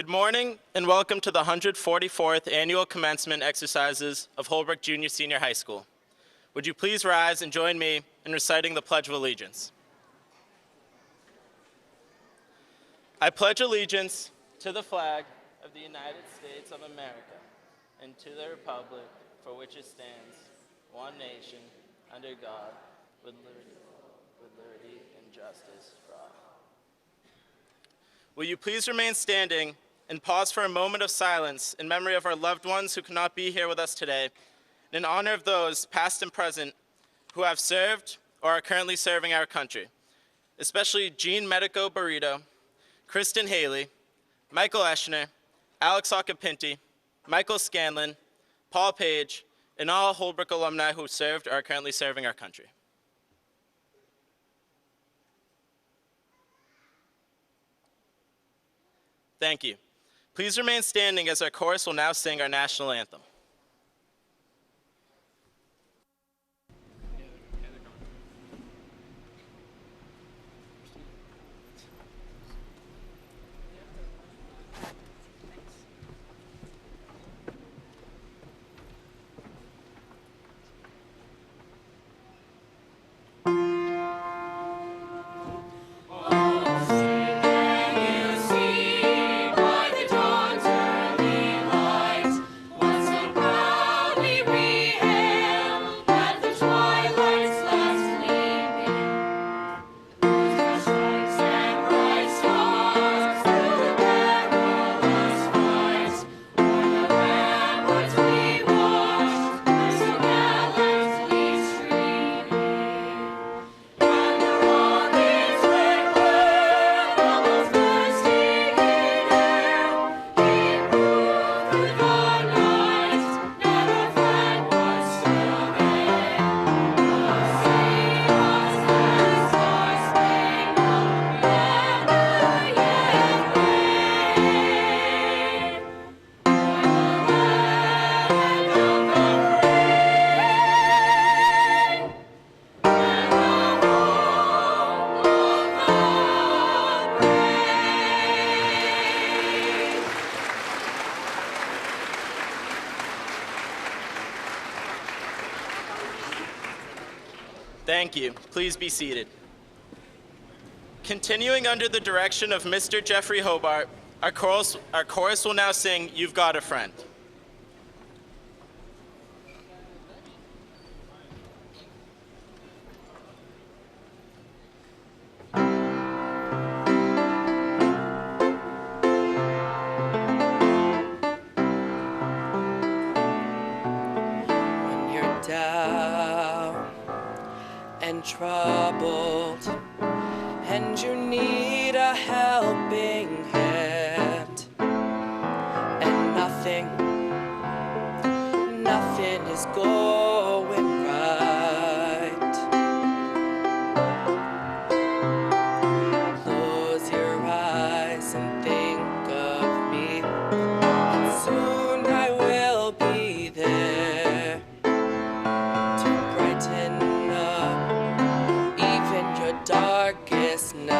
Good morning and welcome to the 144th Annual Commencement Exercises of Holbrook Junior Senior High School. Would you please rise and join me in reciting the Pledge of Allegiance? I pledge allegiance to the flag of the United States of America and to the republic for which it stands, one nation, under God, with liberty and justice for all. Will you please remain standing and pause for a moment of silence in memory of our loved ones who cannot be here with us today, and in honor of those, past and present, who have served or are currently serving our country, especially Jean Medico Burrito, Kristen Haley, Michael Eschner, Alex Occhipinti, Michael Scanlon, Paul Page, and all Holbrook alumni who served or are currently serving our country. Thank you. Please remain standing as our chorus will now sing our national anthem. Thank you. Please be seated. Continuing under the direction of Mr. Jeffrey Hobart, our chorus will now sing, "You've Got a Friend." When you're down and troubled, and you need a helping hand, and nothing is going right. Close your eyes and think of me, and soon I will be there to brighten up even your darkest nights.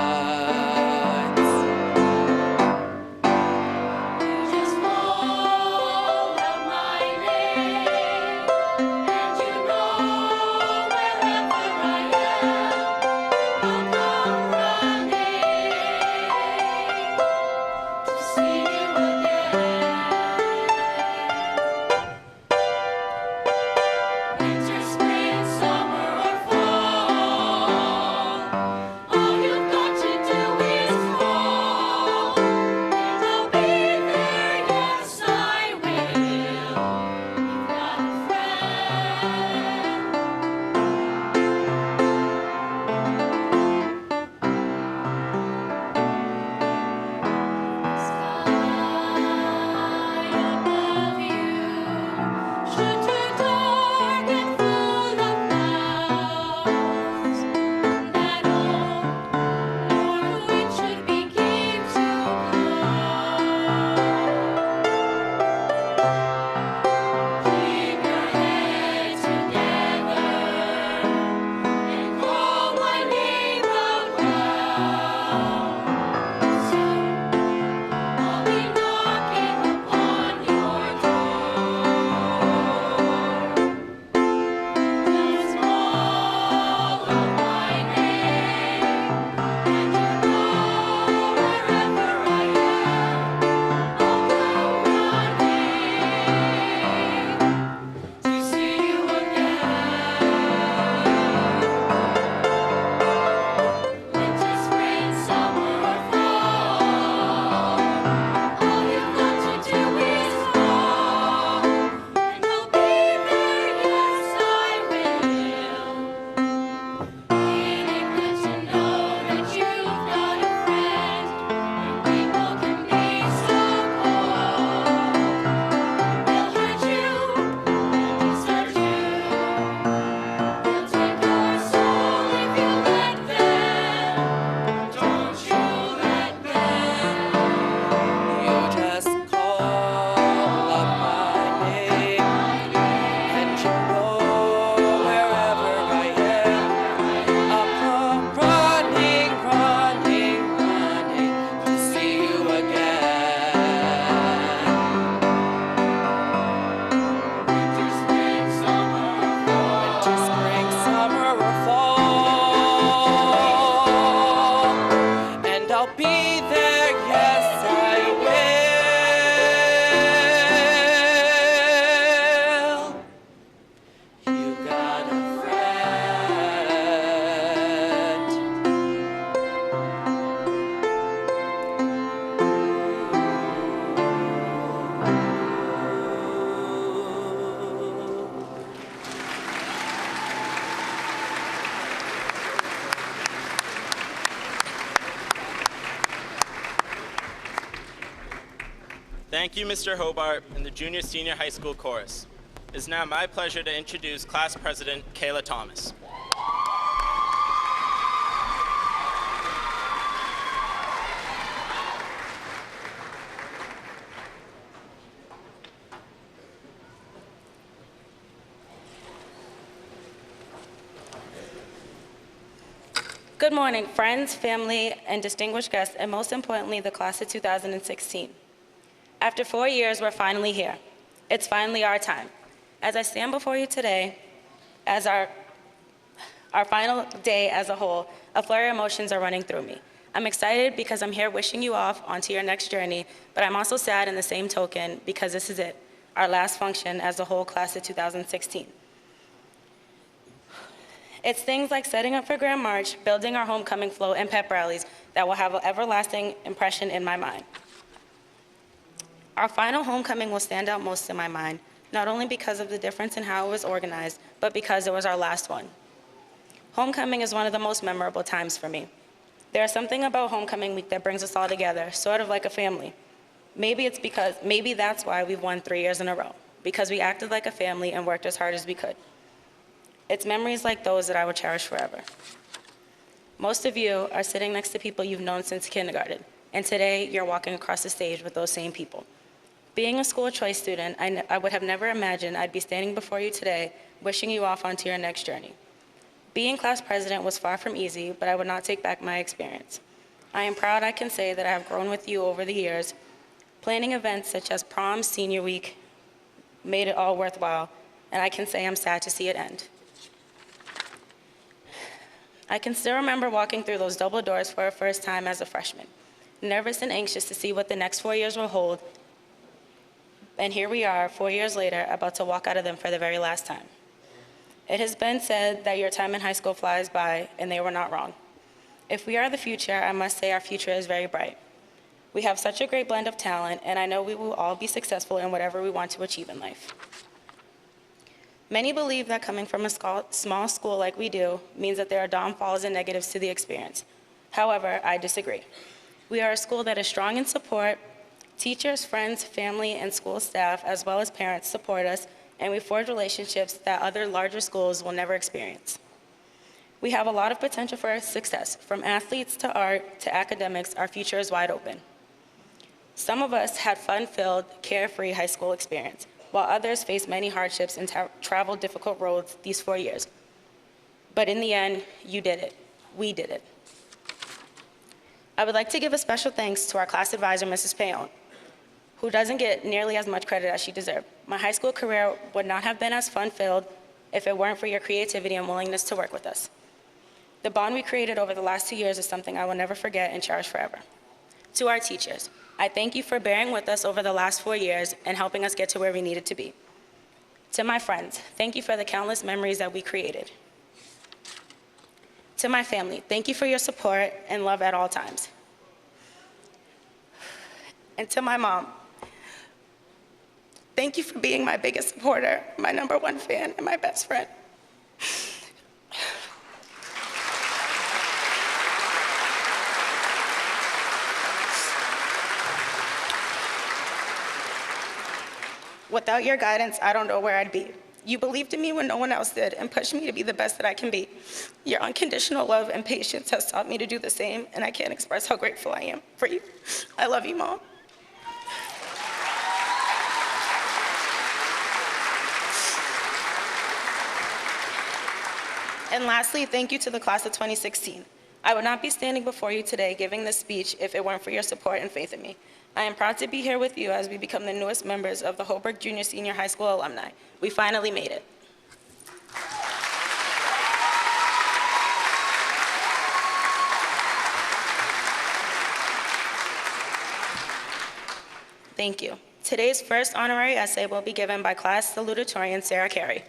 Thank you, Mr. Hobart and the Junior Senior High School Chorus. It is now my pleasure to introduce Class President Kayla Thomas. Good morning, friends, family, and distinguished guests, and most importantly, the class of 2016. After 4 years, we're finally here. It's finally our time. As I stand before you today, as our final day as a whole, a flurry of emotions are running through me. I'm excited because I'm here wishing you off onto your next journey, but I'm also sad in the same token because this is it, our last function as a whole class of 2016. It's things like setting up for Grand March, building our homecoming float, and pep rallies that will have an everlasting impression in my mind. Our final homecoming will stand out most in my mind, not only because of the difference in how it was organized, but because it was our last one. Homecoming is one of the most memorable times for me. There's something about homecoming week that brings us all together, sort of like a family. Maybe that's why we've won 3 years in a row, because we acted like a family and worked as hard as we could. It's memories like those that I will cherish forever. Most of you are sitting next to people you've known since kindergarten, and today you're walking across the stage with those same people. Being a school choice student, I would have never imagined I'd be standing before you today, wishing you off onto your next journey. Being class president was far from easy, but I would not take back my experience. I am proud I can say that I have grown with you over the years. Planning events such as prom, senior week, made it all worthwhile, and I can say I'm sad to see it end. I can still remember walking through those double doors for a first time as a freshman, nervous and anxious to see what the next 4 years will hold. And here we are, 4 years later, about to walk out of them for the very last time. It has been said that your time in high school flies by, and they were not wrong. If we are the future, I must say our future is very bright. We have such a great blend of talent, and I know we will all be successful in whatever we want to achieve in life. Many believe that coming from a small school like we do means that there are downfalls and negatives to the experience. However, I disagree. We are a school that is strong in support. Teachers, friends, family, and school staff, as well as parents, support us, and we forge relationships that other larger schools will never experience. We have a lot of potential for success. From athletes to art to academics, our future is wide open. Some of us had fun-filled, carefree high school experience, while others faced many hardships and traveled difficult roads these 4 years. But in the end, you did it. We did it. I would like to give a special thanks to our class advisor, Mrs. Payon, who doesn't get nearly as much credit as she deserved. My high school career would not have been as fun-filled if it weren't for your creativity and willingness to work with us. The bond we created over the last 2 years is something I will never forget and cherish forever. To our teachers, I thank you for bearing with us over the last 4 years and helping us get to where we needed to be. To my friends, thank you for the countless memories that we created. To my family, thank you for your support and love at all times. And to my mom, thank you for being my biggest supporter, my #1 fan, and my best friend. Without your guidance, I don't know where I'd be. You believed in me when no one else did and pushed me to be the best that I can be. Your unconditional love and patience has taught me to do the same, and I can't express how grateful I am for you. I love you, Mom. And lastly, thank you to the class of 2016. I would not be standing before you today giving this speech if it weren't for your support and faith in me. I am proud to be here with you as we become the newest members of the Holbrook Junior Senior High School alumni. We finally made it. Thank you. Today's first honorary essay will be given by class salutatorian Sarah Carey.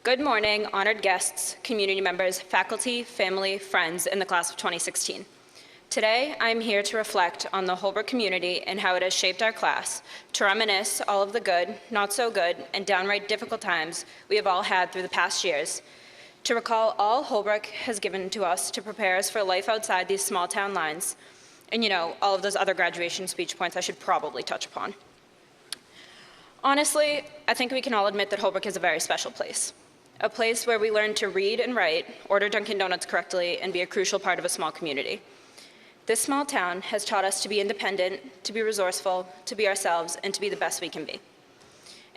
Good morning, honored guests, community members, faculty, family, friends in the class of 2016. Today, I'm here to reflect on the Holbrook community and how it has shaped our class, to reminisce all of the good, not so good, and downright difficult times we have all had through the past years, to recall all Holbrook has given to us to prepare us for life outside these small town lines, and all of those other graduation speech points I should probably touch upon. Honestly, I think we can all admit that Holbrook is a very special place. A place where we learn to read and write, order Dunkin' Donuts correctly, and be a crucial part of a small community. This small town has taught us to be independent, to be resourceful, to be ourselves, and to be the best we can be.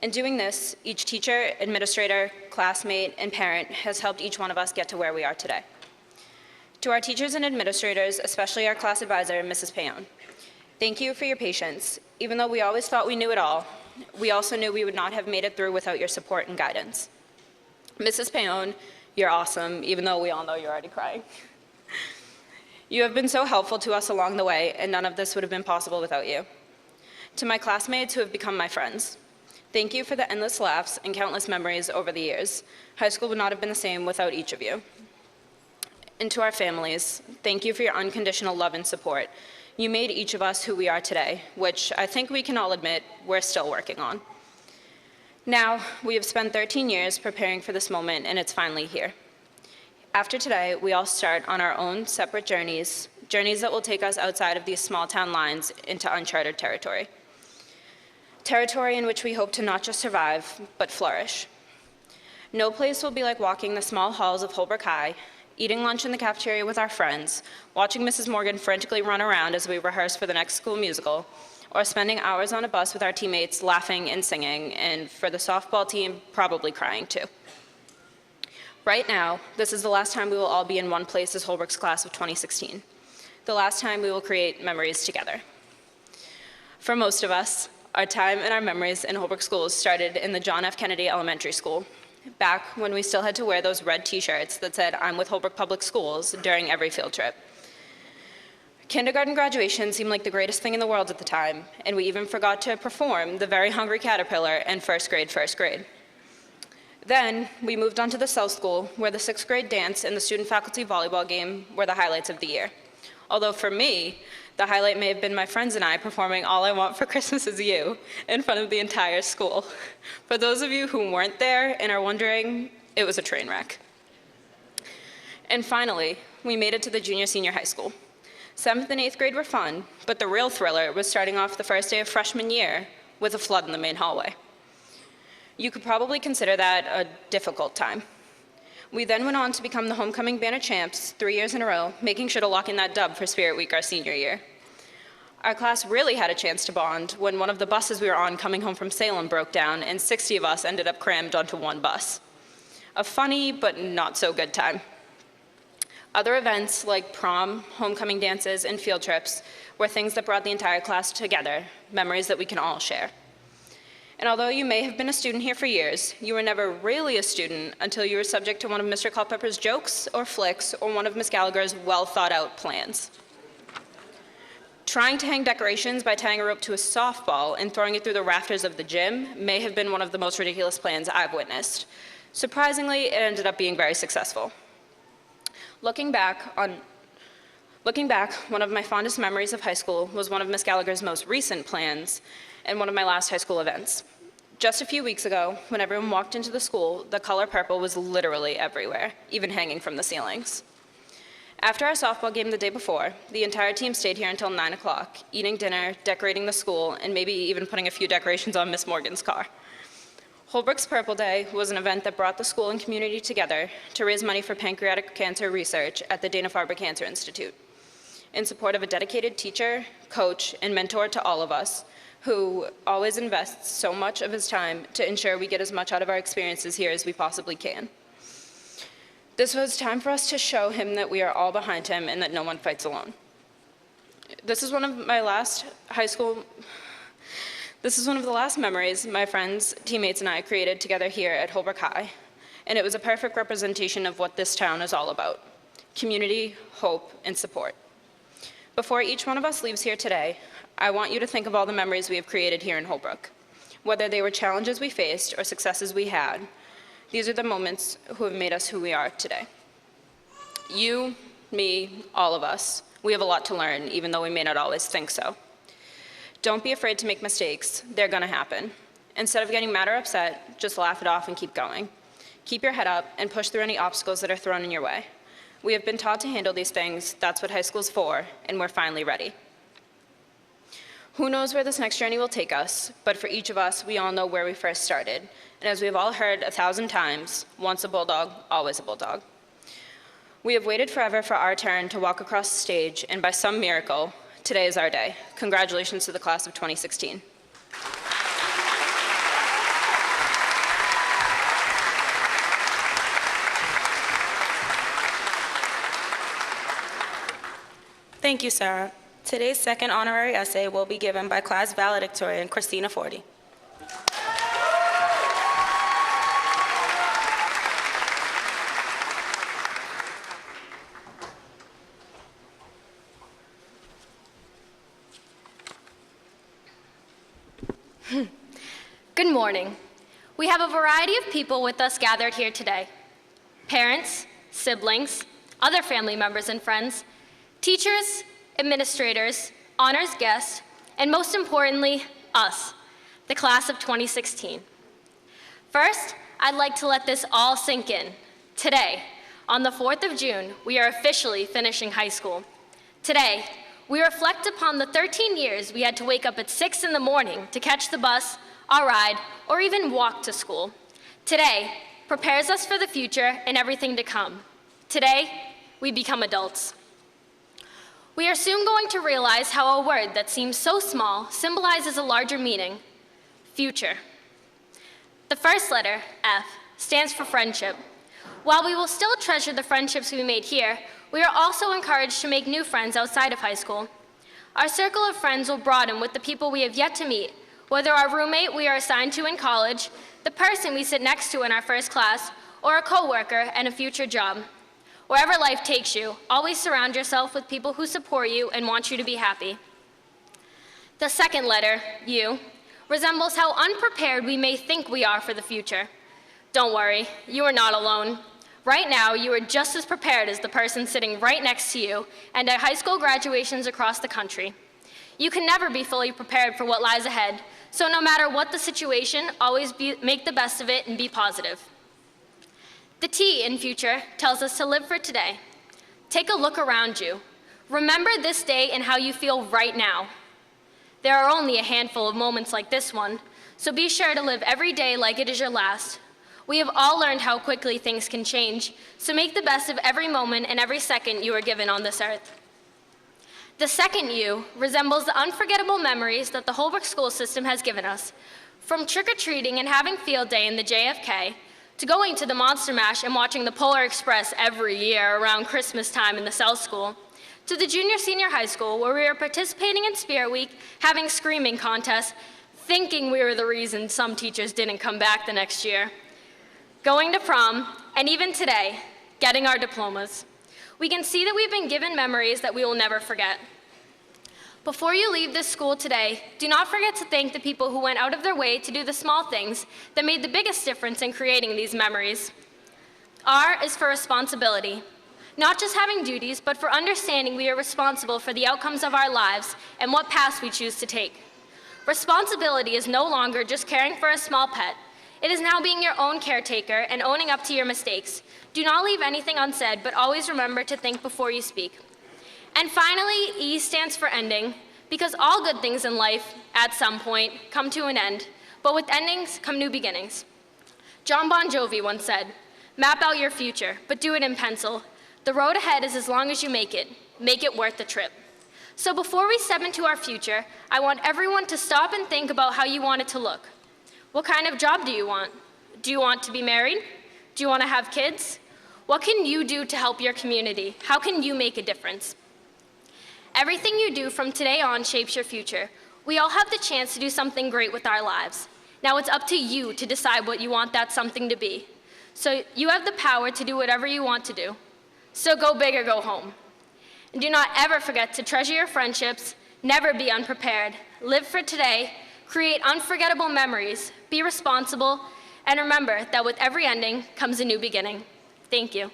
In doing this, each teacher, administrator, classmate, and parent has helped each one of us get to where we are today. To our teachers and administrators, especially our class advisor, Mrs. Payon, thank you for your patience. Even though we always thought we knew it all, we also knew we would not have made it through without your support and guidance. Mrs. Payon, you're awesome, even though we all know you're already crying. You have been so helpful to us along the way, and none of this would have been possible without you. To my classmates who have become my friends, thank you for the endless laughs and countless memories over the years. High school would not have been the same without each of you. And to our families, thank you for your unconditional love and support. You made each of us who we are today, which I think we can all admit we're still working on. Now, we have spent 13 years preparing for this moment, and it's finally here. After today, we all start on our own separate journeys that will take us outside of these small town lines into uncharted territory. Territory in which we hope to not just survive, but flourish. No place will be like walking the small halls of Holbrook High, eating lunch in the cafeteria with our friends, watching Mrs. Morgan frantically run around as we rehearse for the next school musical, or spending hours on a bus with our teammates laughing and singing, and for the softball team, probably crying too. Right now, this is the last time we will all be in one place as Holbrook's class of 2016. The last time we will create memories together. For most of us, our time and our memories in Holbrook schools started in the John F. Kennedy Elementary School, back when we still had to wear those red t-shirts that said, "I'm with Holbrook Public Schools," during every field trip. Kindergarten graduation seemed like the greatest thing in the world at the time, and we even forgot to perform the Very Hungry Caterpillar in first grade. Then, we moved on to the South School, where the 6th grade dance and the student-faculty volleyball game were the highlights of the year. Although for me, the highlight may have been my friends and I performing All I Want for Christmas Is You in front of the entire school. For those of you who weren't there and are wondering, it was a train wreck. And finally, we made it to the junior-senior high school. 7th and 8th grade were fun, but the real thriller was starting off the first day of freshman year with a flood in the main hallway. You could probably consider that a difficult time. We then went on to become the homecoming banner champs 3 years in a row, making sure to lock in that dub for Spirit Week our senior year. Our class really had a chance to bond when one of the buses we were on coming home from Salem broke down, and 60 of us ended up crammed onto one bus. A funny but not so good time. Other events like prom, homecoming dances, and field trips were things that brought the entire class together, memories that we can all share. And although you may have been a student here for years, you were never really a student until you were subject to one of Mr. Culpepper's jokes or flicks or one of Miss Gallagher's well-thought-out plans. Trying to hang decorations by tying a rope to a softball and throwing it through the rafters of the gym may have been one of the most ridiculous plans I've witnessed. Surprisingly, it ended up being very successful. Looking back, one of my fondest memories of high school was one of Miss Gallagher's most recent plans and one of my last high school events. Just a few weeks ago, when everyone walked into the school, the color purple was literally everywhere, even hanging from the ceilings. After our softball game the day before, the entire team stayed here until 9 o'clock, eating dinner, decorating the school, and maybe even putting a few decorations on Miss Morgan's car. Holbrook's Purple Day was an event that brought the school and community together to raise money for pancreatic cancer research at the Dana-Farber Cancer Institute, in support of a dedicated teacher, coach, and mentor to all of us, who always invests so much of his time to ensure we get as much out of our experiences here as we possibly can. This was time for us to show him that we are all behind him and that no one fights alone. This is one of the last memories my friends, teammates, and I created together here at Holbrook High, and it was a perfect representation of what this town is all about: community, hope, and support. Before each one of us leaves here today, I want you to think of all the memories we have created here in Holbrook. Whether they were challenges we faced or successes we had, these are the moments who have made us who we are today. You, me, all of us We have a lot to learn, even though we may not always think so. Don't be afraid to make mistakes. They're gonna happen. Instead of getting mad or upset, just laugh it off and keep going. Keep your head up and push through any obstacles that are thrown in your way. We have been taught to handle these things. That's what high school's for, and we're finally ready. Who knows where this next journey will take us, but for each of us, we all know where we first started. And as we've all heard 1,000 times, once a bulldog, always a bulldog. We have waited forever for our turn to walk across the stage, and by some miracle, today is our day. Congratulations to the class of 2016. Thank you, Sarah. Today's second honorary essay will be given by class valedictorian Christina Forty. Good morning. We have a variety of people with us gathered here today. Parents, siblings, other family members and friends, teachers, administrators, honors guests, and most importantly, us, the class of 2016. First, I'd like to let this all sink in. Today, on the 4th of June, we are officially finishing high school. Today, we reflect upon the 13 years we had to wake up at 6 in the morning to catch the bus, our ride, or even walk to school. Today prepares us for the future and everything to come. Today, we become adults. We are soon going to realize how a word that seems so small symbolizes a larger meaning: future. The first letter, F, stands for friendship. While we will still treasure the friendships we made here, we are also encouraged to make new friends outside of high school. Our circle of friends will broaden with the people we have yet to meet, whether our roommate we are assigned to in college, the person we sit next to in our first class, or a coworker and a future job. Wherever life takes you, always surround yourself with people who support you and want you to be happy. The second letter, U, resembles how unprepared we may think we are for the future. Don't worry, you are not alone. Right now, you are just as prepared as the person sitting right next to you and at high school graduations across the country. You can never be fully prepared for what lies ahead, so no matter what the situation, always make the best of it and be positive. The T in future tells us to live for today. Take a look around you. Remember this day and how you feel right now. There are only a handful of moments like this one, so be sure to live every day like it is your last. We have all learned how quickly things can change, so make the best of every moment and every second you are given on this earth. The second U resembles the unforgettable memories that the Holbrook school system has given us. From trick-or-treating and having field day in the JFK, to going to the Monster Mash and watching the Polar Express every year around Christmas time in the South School, to the junior-senior high school where we were participating in Spirit Week, having screaming contests, thinking we were the reason some teachers didn't come back the next year, going to prom, and even today, getting our diplomas. We can see that we've been given memories that we will never forget. Before you leave this school today, do not forget to thank the people who went out of their way to do the small things that made the biggest difference in creating these memories. R is for responsibility. Not just having duties, but for understanding we are responsible for the outcomes of our lives and what paths we choose to take. Responsibility is no longer just caring for a small pet. It is now being your own caretaker and owning up to your mistakes. Do not leave anything unsaid, but always remember to think before you speak. And finally, E stands for ending, because all good things in life, at some point, come to an end. But with endings come new beginnings. John Bon Jovi once said, "Map out your future, but do it in pencil. The road ahead is as long as you make it. Make it worth the trip." So before we step into our future, I want everyone to stop and think about how you want it to look. What kind of job do you want? Do you want to be married? Do you want to have kids? What can you do to help your community? How can you make a difference? Everything you do from today on shapes your future. We all have the chance to do something great with our lives. Now it's up to you to decide what you want that something to be. So you have the power to do whatever you want to do. So go big or go home. And do not ever forget to treasure your friendships, never be unprepared, live for today, create unforgettable memories, be responsible, and remember that with every ending comes a new beginning. Thank you.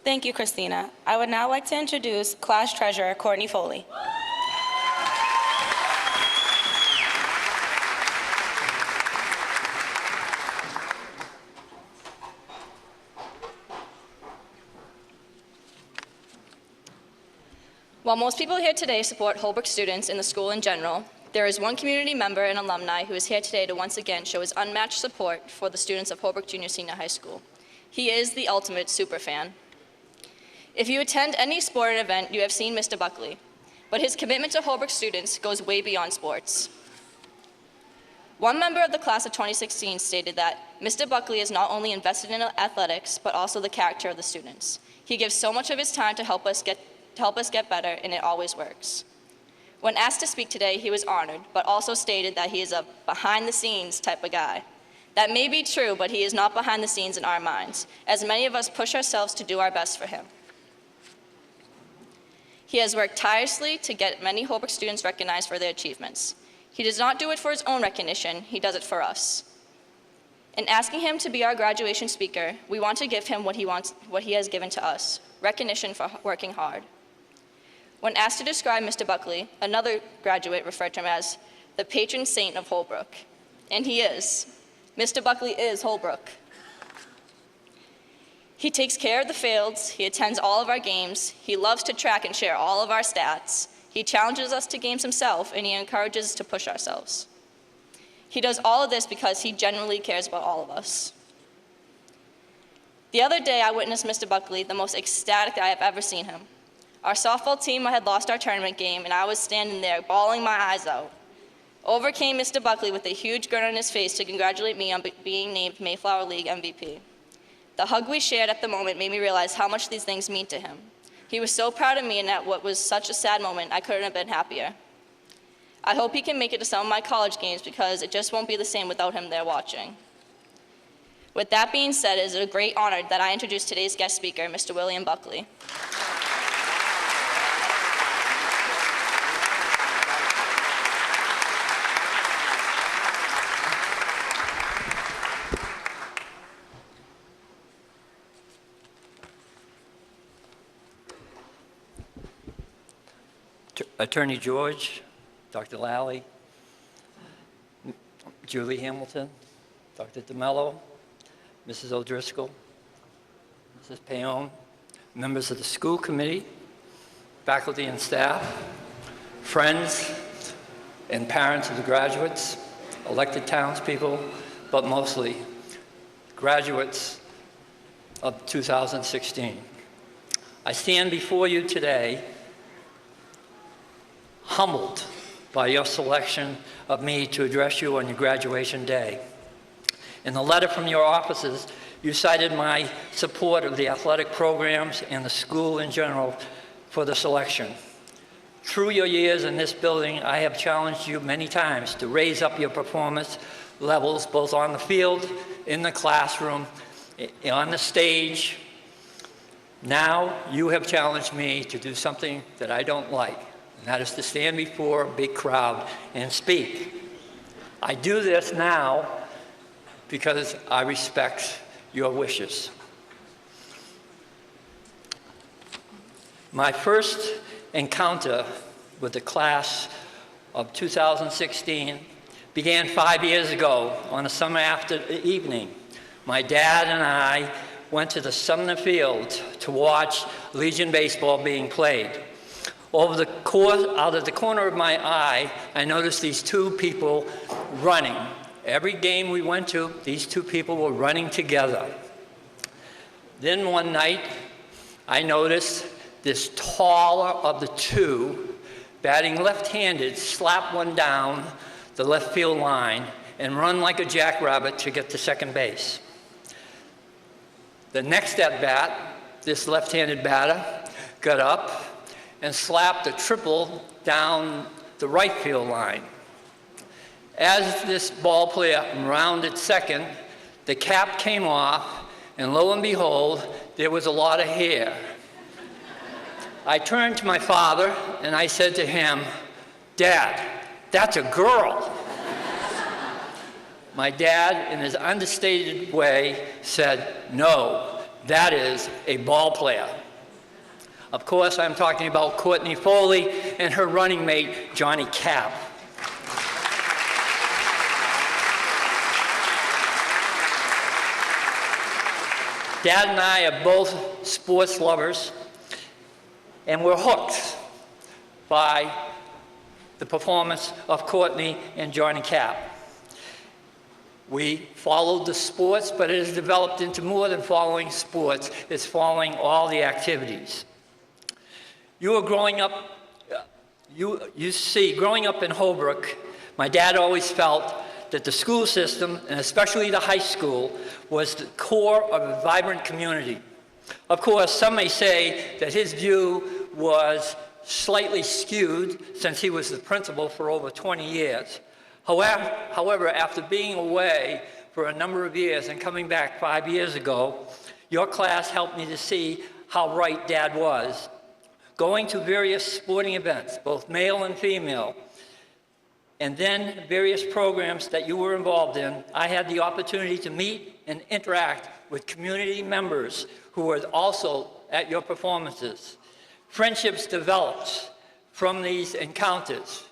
Thank you, Christina. I would now like to introduce Class Treasurer Courtney Foley. While most people here today support Holbrook students and the school in general, there is one community member and alumni who is here today to once again show his unmatched support for the students of Holbrook Junior Senior High School. He is the ultimate superfan. If you attend any sporting event, you have seen Mr. Buckley, but his commitment to Holbrook students goes way beyond sports. One member of the class of 2016 stated that Mr. Buckley is not only invested in athletics, but also the character of the students. He gives so much of his time to help us get better, and it always works. When asked to speak today, he was honored, but also stated that he is a behind-the-scenes type of guy. That may be true, but he is not behind the scenes in our minds, as many of us push ourselves to do our best for him. He has worked tirelessly to get many Holbrook students recognized for their achievements. He does not do it for his own recognition, he does it for us. In asking him to be our graduation speaker, we want to give him what he has given to us, recognition for working hard. When asked to describe Mr. Buckley, another graduate referred to him as the patron saint of Holbrook. And he is. Mr. Buckley is Holbrook. He takes care of the fields, he attends all of our games, he loves to track and share all of our stats, he challenges us to games himself, and he encourages us to push ourselves. He does all of this because he genuinely cares about all of us. The other day, I witnessed Mr. Buckley, the most ecstatic I have ever seen him. Our softball team had lost our tournament game, and I was standing there bawling my eyes out. Over came Mr. Buckley with a huge grin on his face to congratulate me on being named Mayflower League MVP. The hug we shared at the moment made me realize how much these things mean to him. He was so proud of me, and at what was such a sad moment, I couldn't have been happier. I hope he can make it to some of my college games because it just won't be the same without him there watching. With that being said, it is a great honor that I introduce today's guest speaker, Mr. William Buckley. Attorney George, Dr. Lally, Julie Hamilton, Dr. DeMello, Mrs. O'Driscoll, Mrs. Payon, members of the school committee, faculty and staff, friends and parents of the graduates, elected townspeople, but mostly graduates of 2016. I stand before you today humbled by your selection of me to address you on your graduation day. In the letter from your offices, you cited my support of the athletic programs and the school in general for the selection. Through your years in this building, I have challenged you many times to raise up your performance levels, both on the field, in the classroom, on the stage. Now, you have challenged me to do something that I don't like. And that is to stand before a big crowd and speak. I do this now because I respect your wishes. My first encounter with the class of 2016 began 5 years ago on a summer evening. My dad and I went to the Sumner Field to watch Legion baseball being played. Over the course, out of the corner of my eye, I noticed these two people running. Every game we went to, these two people were running together. Then one night, I noticed this taller of the two, batting left-handed, slap one down the left field line and run like a jackrabbit to get to second base. The next at bat, this left-handed batter got up and slapped a triple down the right field line. As this ball player rounded second, the cap came off, and lo and behold, there was a lot of hair. I turned to my father and I said to him, "Dad, that's a girl." My dad, in his understated way, said, "No, That is a ball player. Of course, I'm talking about Courtney Foley and her running mate, Johnny Cap. Dad and I are both sports lovers, and we're hooked by the performance of Courtney and Johnny Cap. We followed the sports, but it has developed into more than following sports. It's following all the activities. You were growing up, you see, growing up in Holbrook, my dad always felt that the school system, and especially the high school, was the core of a vibrant community. Of course, some may say that his view was slightly skewed since he was the principal for over 20 years. However, after being away for a number of years and coming back 5 years ago, your class helped me to see how right Dad was. Going to various sporting events, both male and female, and then various programs that you were involved in, I had the opportunity to meet and interact with community members who were also at your performances. Friendships developed from these encounters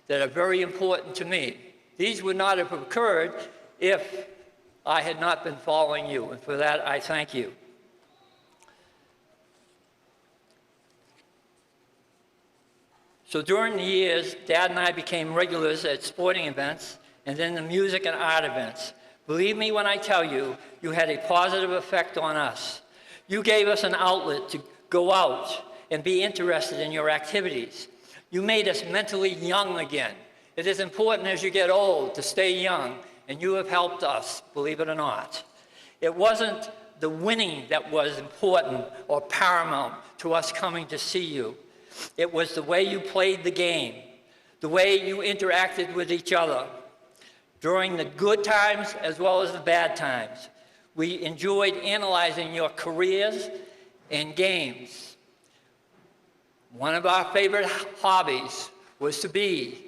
that are very important to me. These would not have occurred if I had not been following you, and for that I thank you. So during the years, Dad and I became regulars at sporting events and then the music and art events. Believe me when I tell you, you had a positive effect on us. You gave us an outlet to go out and be interested in your activities. You made us mentally young again. It is important as you get old to stay young, and you have helped us, believe it or not. It wasn't the winning that was important or paramount to us coming to see you. It was the way you played the game, the way you interacted with each other. During the good times as well as the bad times, we enjoyed analyzing your careers and games. One of our favorite hobbies was to be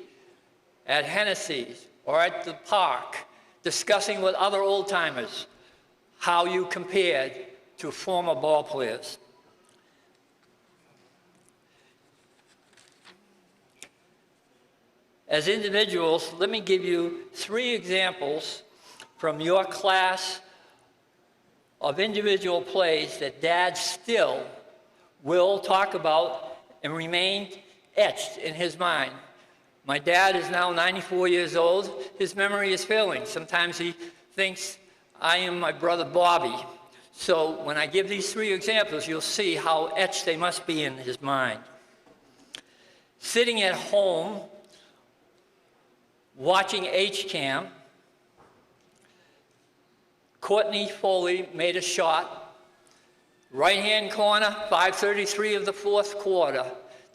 at Hennessy's or at the park discussing with other old-timers how you compared to former ball players. As individuals, let me give you 3 examples from your class of individual plays that Dad still will talk about and remain etched in his mind. My dad is now 94 years old. His memory is failing. Sometimes he thinks I am my brother Bobby. So when I give these 3 examples, you'll see how etched they must be in his mind. Sitting at home, watching H-Cam, Courtney Foley made a shot, right-hand corner, 5:33 of the 4th quarter,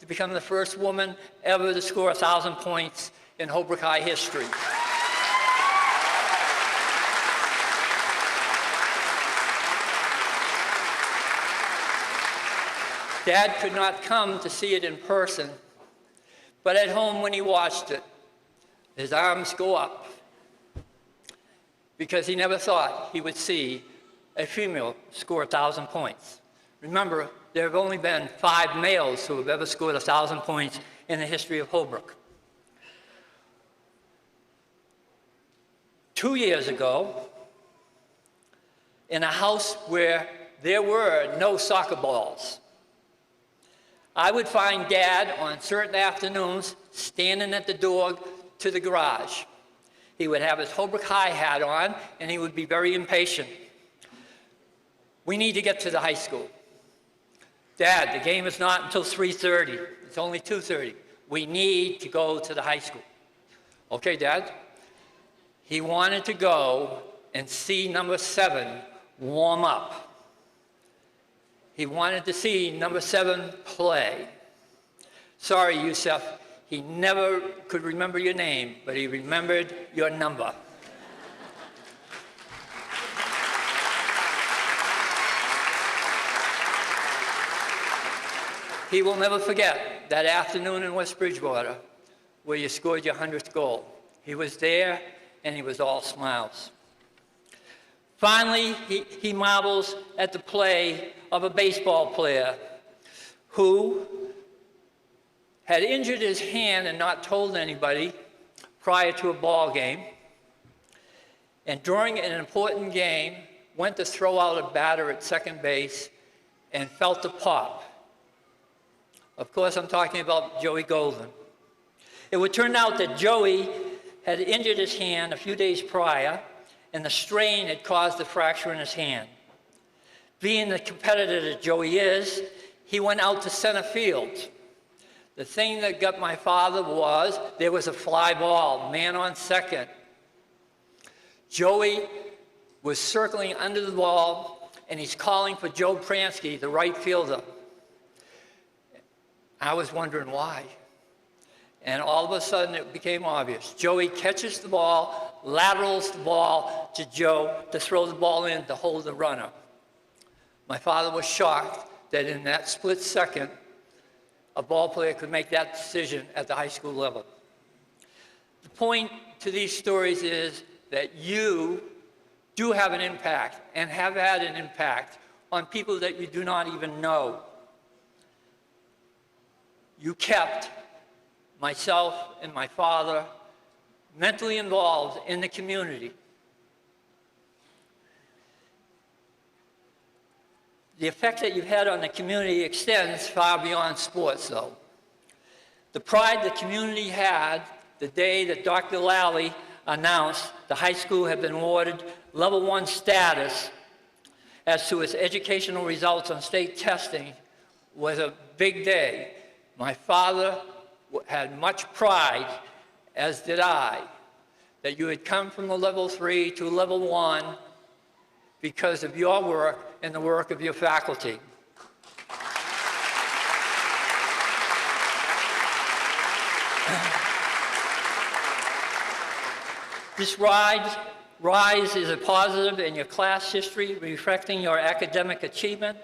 to become the first woman ever to score 1,000 points in Holbrook High history. Dad could not come to see it in person, but at home when he watched it, his arms go up because he never thought he would see a female score 1,000 points. Remember, there have only been 5 males who have ever scored 1,000 points in the history of Holbrook. 2 years ago, in a house where there were no soccer balls, I would find Dad on certain afternoons standing at the door to the garage. He would have his Holbrook High hat on, and he would be very impatient. We need to get to the high school. Dad, the game is not until 3:30. It's only 2:30. We need to go to the high school. Okay, Dad. He wanted to go and see number 7 warm up. He wanted to see number 7 play. Sorry, Yusuf. He never could remember your name, but he remembered your number. He will never forget that afternoon in West Bridgewater where you scored your 100th goal. He was there, and he was all smiles. Finally, he marvels at the play of a baseball player who had injured his hand and not told anybody prior to a ball game, and during an important game went to throw out a batter at second base and felt a pop. Of course, I'm talking about Joey Golden. It would turn out that Joey had injured his hand a few days prior, and the strain had caused the fracture in his hand. Being the competitor that Joey is, he went out to center field. The thing that got my father was there was a fly ball, man on second. Joey was circling under the ball, and he's calling for Joe Pransky, the right fielder. I was wondering why. And all of a sudden, it became obvious. Joey catches the ball, laterals the ball to Joe to throw the ball in to hold the runner. My father was shocked that in that split second, a ball player could make that decision at the high school level. The point to these stories is that you do have an impact and have had an impact on people that you do not even know. You kept myself and my father mentally involved in the community. The effect that you've had on the community extends far beyond sports, though. The pride the community had the day that Dr. Lally announced the high school had been awarded level 1 status as to its educational results on state testing was a big day. My father had much pride, as did I, that you had come from a level 3 to level 1 because of your work and the work of your faculty. This rise is a positive in your class history, reflecting your academic achievement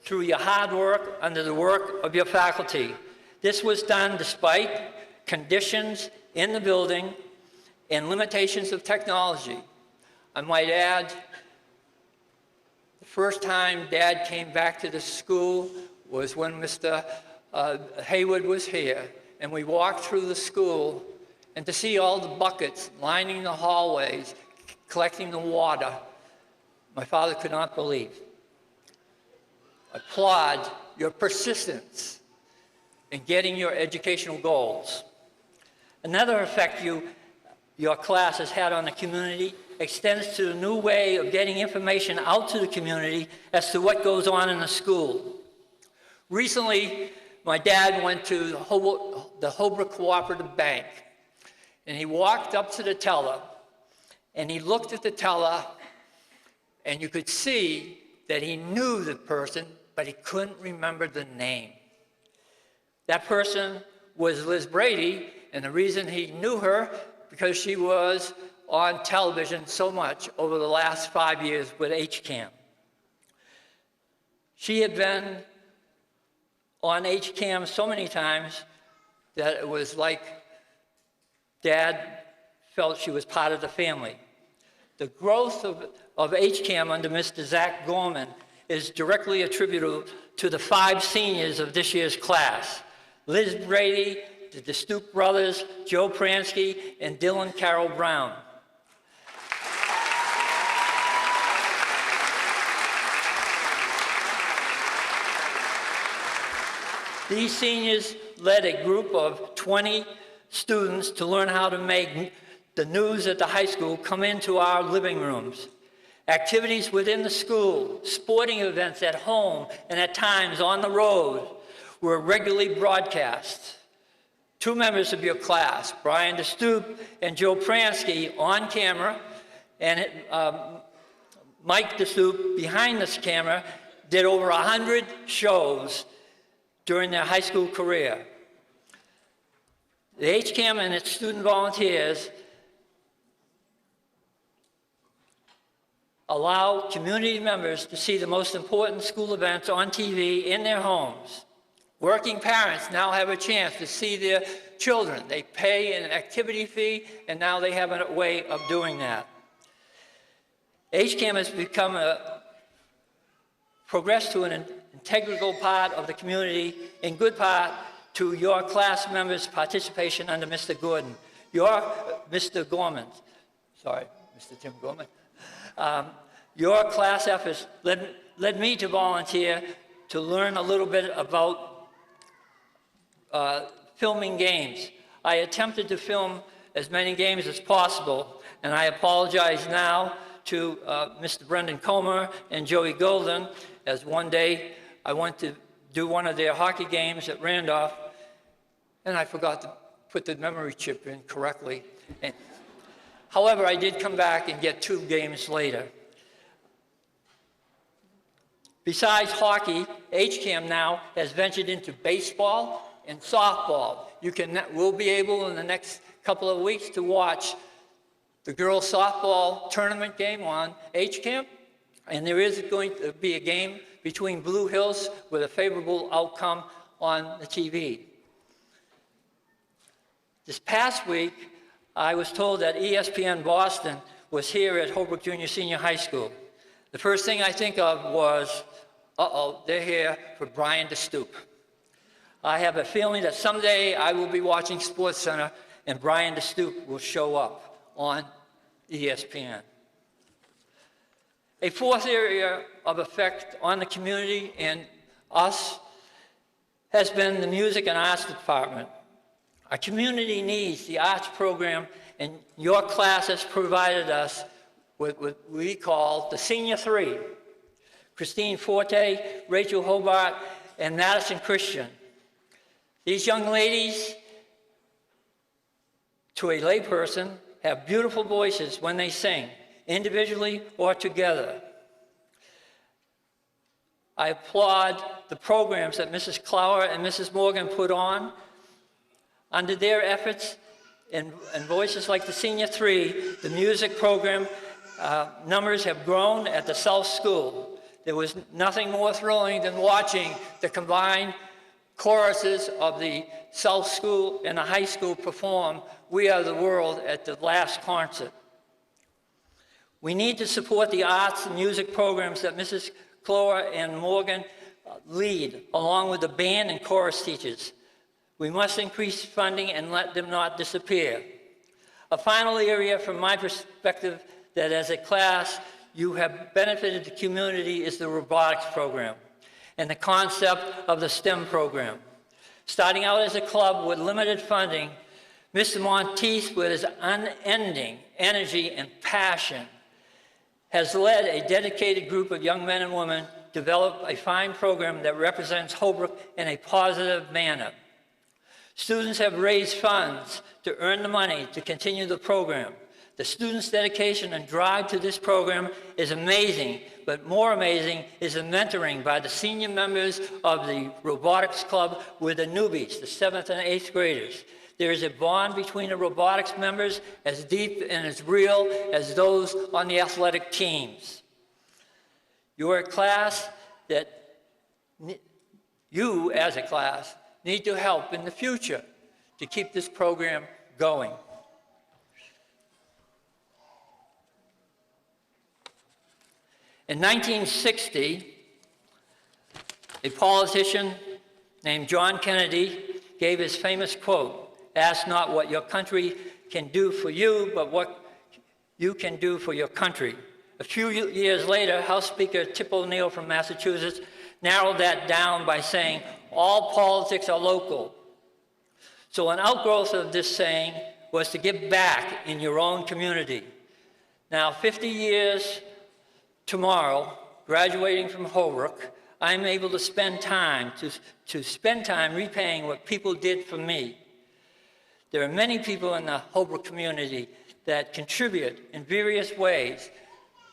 through your hard work under the work of your faculty. This was done despite conditions in the building and limitations of technology. I might add, the first time Dad came back to the school was when Mr. Haywood was here, and we walked through the school, and to see all the buckets lining the hallways, collecting the water, my father could not believe. I applaud your persistence in getting your educational goals. Another effect your class has had on the community extends to the new way of getting information out to the community as to what goes on in the school. Recently, my dad went to the Holbrook Cooperative Bank, and he walked up to the teller, and he looked at the teller, and you could see that he knew the person, but he couldn't remember the name. That person was Liz Brady, and the reason he knew her, because she was on television so much over the last 5 years with HCAM. She had been on HCAM so many times that it was like Dad felt she was part of the family. The growth of HCAM under Mr. Zach Gorman is directly attributable to the 5 seniors of this year's class: Liz Brady, the DeStupe brothers, Joe Pransky, and Dylan Carroll Brown. These seniors led a group of 20 students to learn how to make the news at the high school come into our living rooms. Activities within the school, sporting events at home, and at times on the road were regularly broadcast. 2 members of your class, Brian DeStupe and Joe Pransky, on camera, and Mike DeStupe behind this camera, did over 100 shows during their high school career. The HCAM and its student volunteers allow community members to see the most important school events on TV in their homes. Working parents now have a chance to see their children. They pay an activity fee, and now they have a way of doing that. HCAM has become progressed to an integral part of the community, in good part to your class members' participation under Mr. Gordon. Mr. Gorman, sorry, Mr. Tim Gorman. Your class efforts led me to volunteer to learn a little bit about filming games. I attempted to film as many games as possible, and I apologize now to Mr. Brendan Comer and Joey Golden, as one day I went to do one of their hockey games at Randolph, and I forgot to put the memory chip in correctly. However, I did come back and get 2 games later. Besides hockey, HCAM now has ventured into baseball and softball. We'll be able in the next couple of weeks to watch the girls softball tournament game on HCAM, and there is going to be a game between Blue Hills with a favorable outcome on the TV. This past week, I was told that ESPN Boston was here at Holbrook Junior Senior High School. The first thing I think of was, they're here for Brian DeStoop. I have a feeling that someday I will be watching SportsCenter and Brian DeStoop will show up on ESPN. A fourth area of effect on the community and us has been the music and arts department. Our community needs the arts program, and your class has provided us with what we call the Senior Three: Christine Forte, Rachel Hobart, and Madison Christian. These young ladies, to a layperson, have beautiful voices when they sing, individually or together. I applaud the programs that Mrs. Clower and Mrs. Morgan put on. Under their efforts and voices like the Senior Three, the music program numbers have grown at the South School. There was nothing more thrilling than watching the combined choruses of the South School and the high school perform We Are the World at the last concert. We need to support the arts and music programs that Mrs. Clower and Morgan lead, along with the band and chorus teachers. We must increase funding and let them not disappear. A final area from my perspective that as a class you have benefited the community is the robotics program and the concept of the STEM program. Starting out as a club with limited funding, Mr. Monteith, with his unending energy and passion, has led a dedicated group of young men and women to develop a fine program that represents Holbrook in a positive manner. Students have raised funds to earn the money to continue the program. The students' dedication and drive to this program is amazing, but more amazing is the mentoring by the senior members of the robotics club with the newbies, the 7th and 8th graders. There is a bond between the robotics members as deep and as real as those on the athletic teams. You are a class that you, as a class, need to help in the future to keep this program going. In 1960, a politician named John Kennedy gave his famous quote, "Ask not what your country can do for you, but what you can do for your country." A few years later, House Speaker Tip O'Neill from Massachusetts narrowed that down by saying, "All politics are local." So an outgrowth of this saying was to give back in your own community. Now, 50 years tomorrow, graduating from Holbrook, I'm able to spend time repaying what people did for me. There are many people in the Holbrook community that contribute in various ways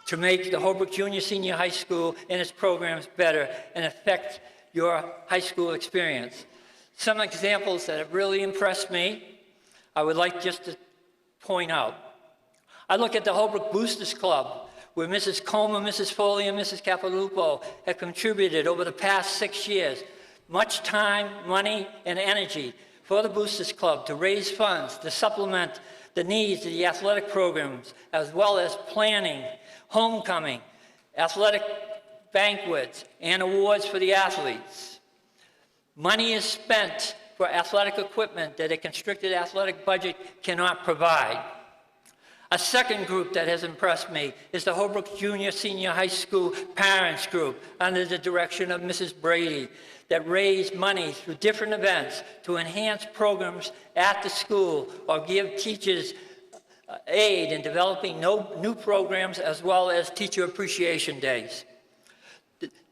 to make the Holbrook Junior Senior High School and its programs better and affect your high school experience. Some examples that have really impressed me, I would like just to point out. I look at the Holbrook Boosters Club, where Mrs. Comer, Mrs. Foley, and Mrs. Capilupo have contributed over the past 6 years much time, money, and energy for the Boosters Club to raise funds to supplement the needs of the athletic programs, as well as planning, homecoming, athletic banquets, and awards for the athletes. Money is spent for athletic equipment that a constricted athletic budget cannot provide. A second group that has impressed me is the Holbrook Junior Senior High School Parents Group under the direction of Mrs. Brady that raised money through different events to enhance programs at the school or give teachers aid in developing new programs as well as teacher appreciation days.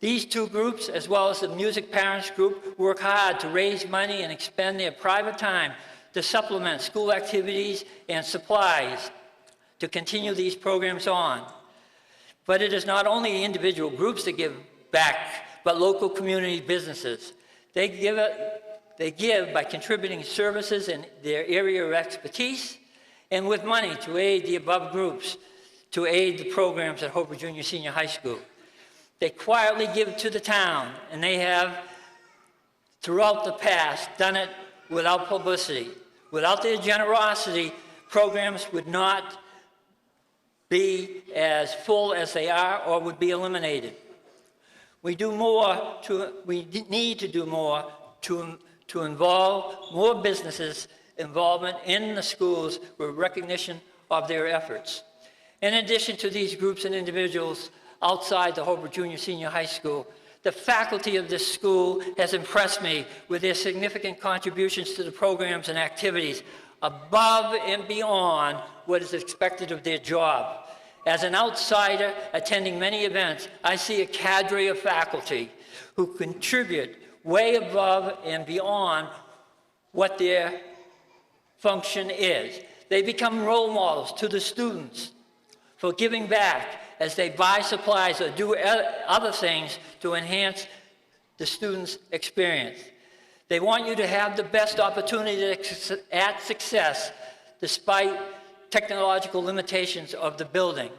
These two groups, as well as the Music Parents Group, work hard to raise money and expend their private time to supplement school activities and supplies to continue these programs on. But it is not only individual groups that give back, but local community businesses. They give by contributing services in their area of expertise and with money to aid the above groups, to aid the programs at Holbrook Junior Senior High School. They quietly give to the town, and they have, throughout the past, done it without publicity. Without their generosity, programs would not be as full as they are or would be eliminated. We need to do more to involve more businesses' involvement in the schools with recognition of their efforts. In addition to these groups and individuals outside the Holbrook Junior Senior High School, the faculty of this school has impressed me with their significant contributions to the programs and activities above and beyond what is expected of their job. As an outsider attending many events, I see a cadre of faculty who contribute way above and beyond what their function is. They become role models to the students for giving back as they buy supplies or do other things to enhance the students' experience. They want you to have the best opportunity at success despite technological limitations of the building.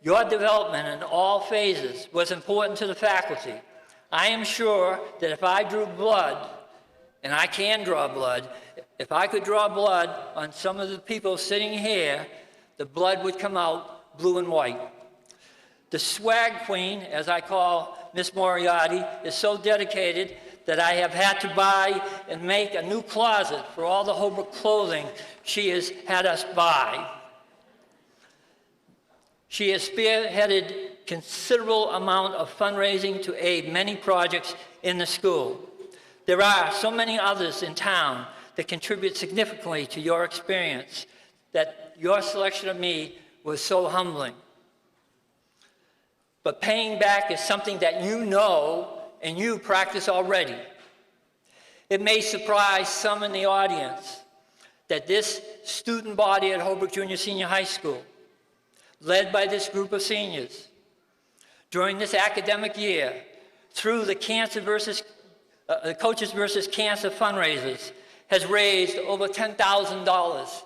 Your development in all phases was important to the faculty. I am sure that if I drew blood, and I can draw blood, if I could draw blood on some of the people sitting here, the blood would come out blue and white. The swag queen, as I call Miss Moriarty, is so dedicated that I have had to buy and make a new closet for all the Holbrook clothing she has had us buy. She has spearheaded considerable amount of fundraising to aid many projects in the school. There are so many others in town that contribute significantly to your experience that your selection of me was so humbling. But paying back is something that you know and you practice already. It may surprise some in the audience that this student body at Holbrook Junior Senior High School, led by this group of seniors, during this academic year, through the Coaches versus Cancer fundraisers, has raised over $10,000.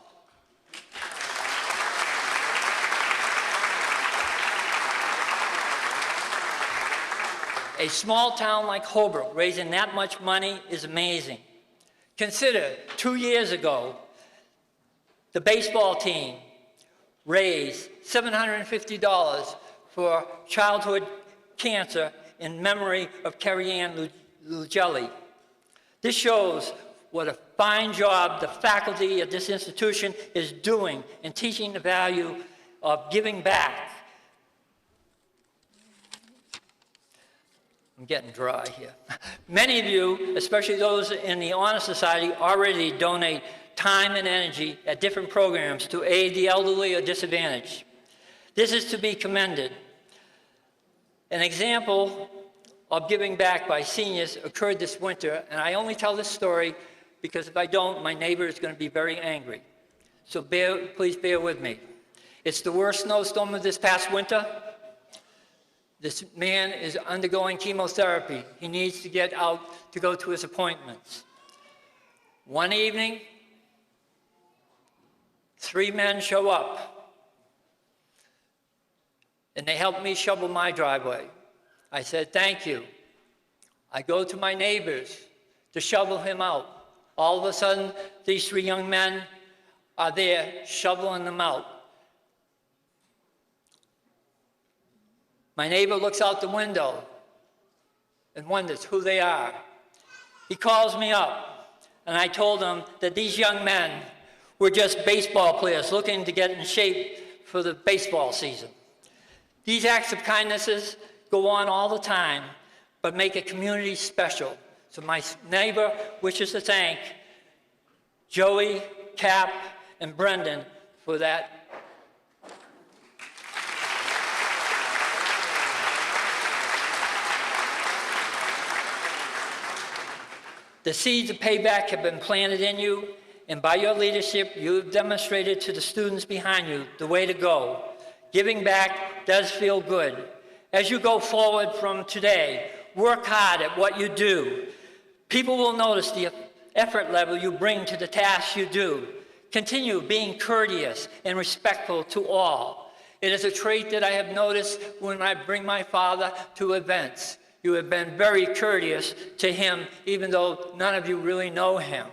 A small town like Holbrook raising that much money is amazing. Consider, 2 years ago, the baseball team raised $750 for childhood cancer in memory of Carrie Ann Lugelli. This shows what a fine job the faculty at this institution is doing in teaching the value of giving back. I'm getting dry here. Many of you, especially those in the Honor Society, already donate time and energy at different programs to aid the elderly or disadvantaged. This is to be commended. An example of giving back by seniors occurred this winter, and I only tell this story because if I don't, my neighbor is going to be very angry. So please bear with me. It's the worst snowstorm of this past winter. This man is undergoing chemotherapy. He needs to get out to go to his appointments. One evening, 3 men show up, and they help me shovel my driveway. I said, thank you. I go to my neighbors to shovel him out. All of a sudden, these 3 young men are there shoveling them out. My neighbor looks out the window and wonders who they are. He calls me up, and I told him that these young men were just baseball players looking to get in shape for the baseball season. These acts of kindnesses go on all the time, but make a community special. So my neighbor wishes to thank Joey, Cap, and Brendan for that. The seeds of payback have been planted in you, and by your leadership, you have demonstrated to the students behind you the way to go. Giving back does feel good. As you go forward from today, work hard at what you do. People will notice the effort level you bring to the tasks you do. Continue being courteous and respectful to all. It is a trait that I have noticed when I bring my father to events. You have been very courteous to him, even though none of you really know him.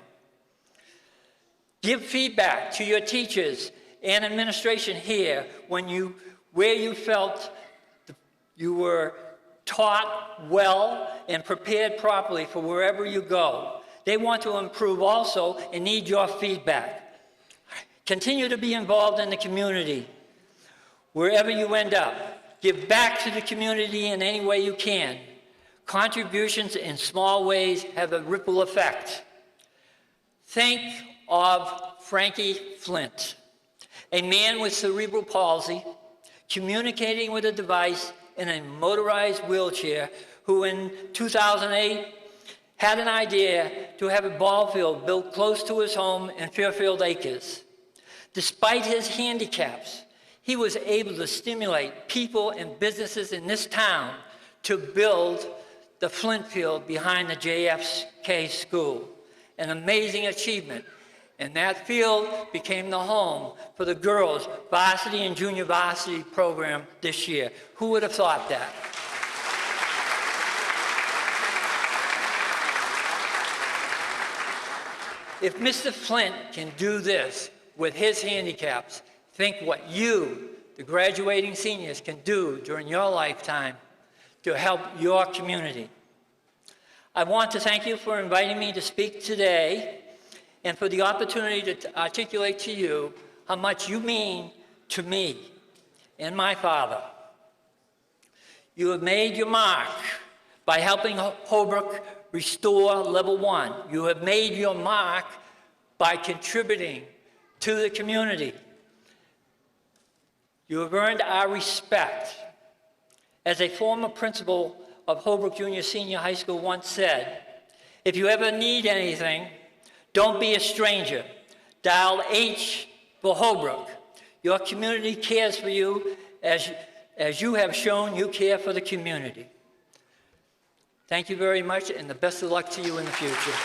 Give feedback to your teachers and administration here where you felt you were taught well and prepared properly for wherever you go. They want to improve also and need your feedback. Continue to be involved in the community. Wherever you end up, give back to the community in any way you can. Contributions in small ways have a ripple effect. Think of Frankie Flint, a man with cerebral palsy, communicating with a device in a motorized wheelchair, who in 2008 had an idea to have a ball field built close to his home in Fairfield Acres. Despite his handicaps, he was able to stimulate people and businesses in this town to build the Flint Field behind the JFK school. An amazing achievement. And that field became the home for the girls' varsity and junior varsity program this year. Who would have thought that? If Mr. Flint can do this with his handicaps, think what you, the graduating seniors, can do during your lifetime to help your community. I want to thank you for inviting me to speak today and for the opportunity to articulate to you how much you mean to me and my father. You have made your mark by helping Holbrook restore level 1. You have made your mark by contributing to the community. You have earned our respect. As a former principal of Holbrook Junior Senior High School once said, if you ever need anything, don't be a stranger. Dial H for Holbrook. Your community cares for you as you have shown you care for the community. Thank you very much, and the best of luck to you in the future.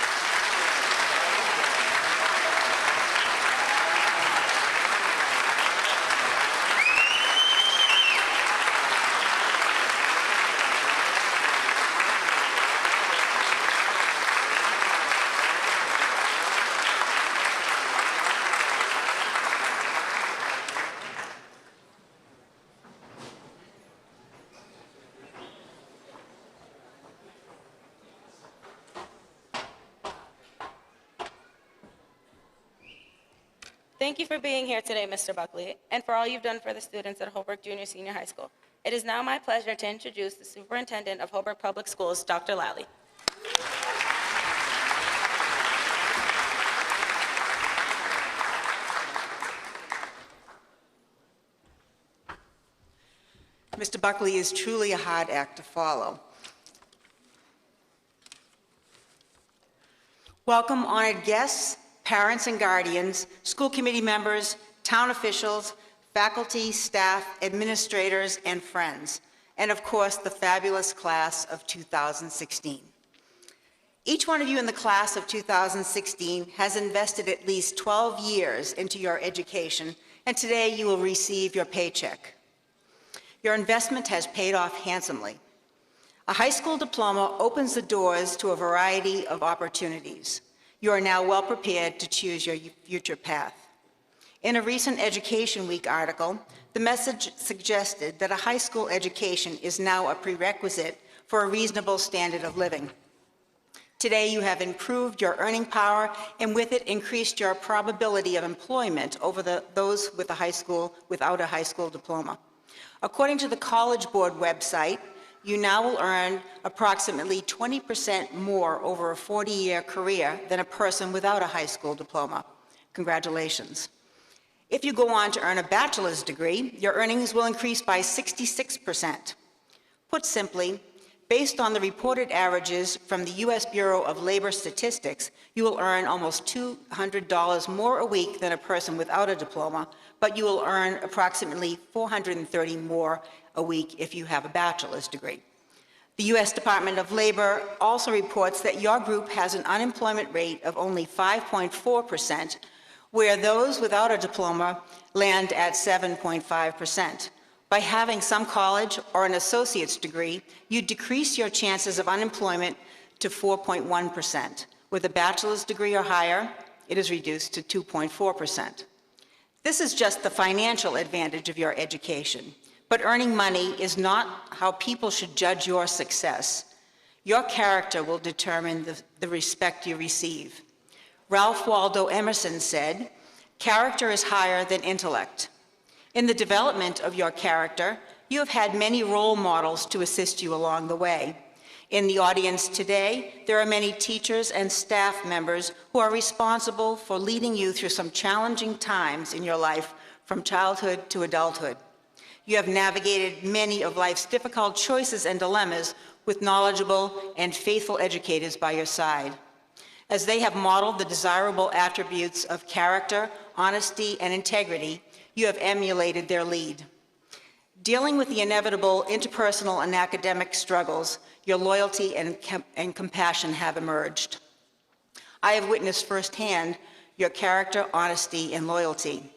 Thank you for being here today, Mr. Buckley, and for all you've done for the students at Holbrook Junior Senior High School. It is now my pleasure to introduce the Superintendent of Holbrook Public Schools, Dr. Lally. Mr. Buckley is truly a hard act to follow. Welcome, honored guests, parents and guardians, school committee members, town officials, faculty, staff, administrators, and friends, and of course, the fabulous class of 2016. Each one of you in the class of 2016 has invested at least 12 years into your education, and today you will receive your paycheck. Your investment has paid off handsomely. A high school diploma opens the doors to a variety of opportunities. You are now well prepared to choose your future path. In a recent Education Week article, the message suggested that a high school education is now a prerequisite for a reasonable standard of living. Today, you have improved your earning power and with it increased your probability of employment over those without a high school diploma. According to the College Board website, you now will earn approximately 20% more over a 40-year career than a person without a high school diploma. Congratulations. If you go on to earn a bachelor's degree, your earnings will increase by 66%. Put simply, based on the reported averages from the U.S. Bureau of Labor Statistics, you will earn almost $200 more a week than a person without a diploma, but you will earn approximately $430 more a week if you have a bachelor's degree. The U.S. Department of Labor also reports that your group has an unemployment rate of only 5.4%, where those without a diploma land at 7.5%. By having some college or an associate's degree, you decrease your chances of unemployment to 4.1%. With a bachelor's degree or higher, it is reduced to 2.4%. This is just the financial advantage of your education. But earning money is not how people should judge your success. Your character will determine the respect you receive. Ralph Waldo Emerson said, "Character is higher than intellect." In the development of your character, you have had many role models to assist you along the way. In the audience today, there are many teachers and staff members who are responsible for leading you through some challenging times in your life from childhood to adulthood. You have navigated many of life's difficult choices and dilemmas with knowledgeable and faithful educators by your side. As they have modeled the desirable attributes of character, honesty, and integrity, you have emulated their lead. Dealing with the inevitable interpersonal and academic struggles, your loyalty and compassion have emerged. I have witnessed firsthand your character, honesty, and loyalty.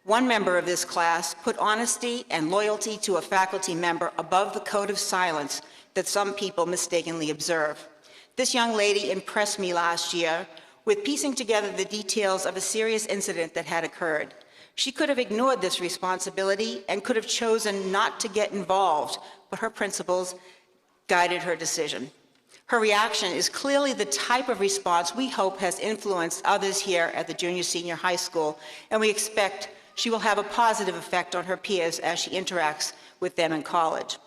One member of this class put honesty and loyalty to a faculty member above the code of silence that some people mistakenly observe. This young lady impressed me last year with piecing together the details of a serious incident that had occurred. She could have ignored this responsibility and could have chosen not to get involved, but her principles guided her decision. Her reaction is clearly the type of response we hope has influenced others here at the junior-senior high school, and we expect she will have a positive effect on her peers as she interacts with them in college.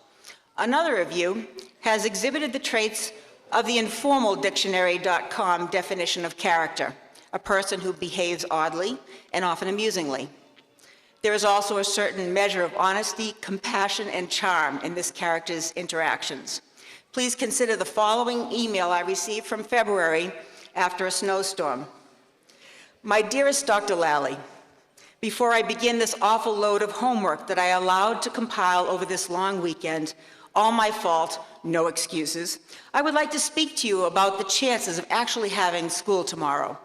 Another of you has exhibited the traits of the informaldictionary.com definition of character, a person who behaves oddly and often amusingly. There is also a certain measure of honesty, compassion, and charm in this character's interactions. Please consider the following email I received from February after a snowstorm. My dearest Dr. Lally, before I begin this awful load of homework that I allowed to compile over this long weekend, all my fault, no excuses, I would like to speak to you about the chances of actually having school tomorrow.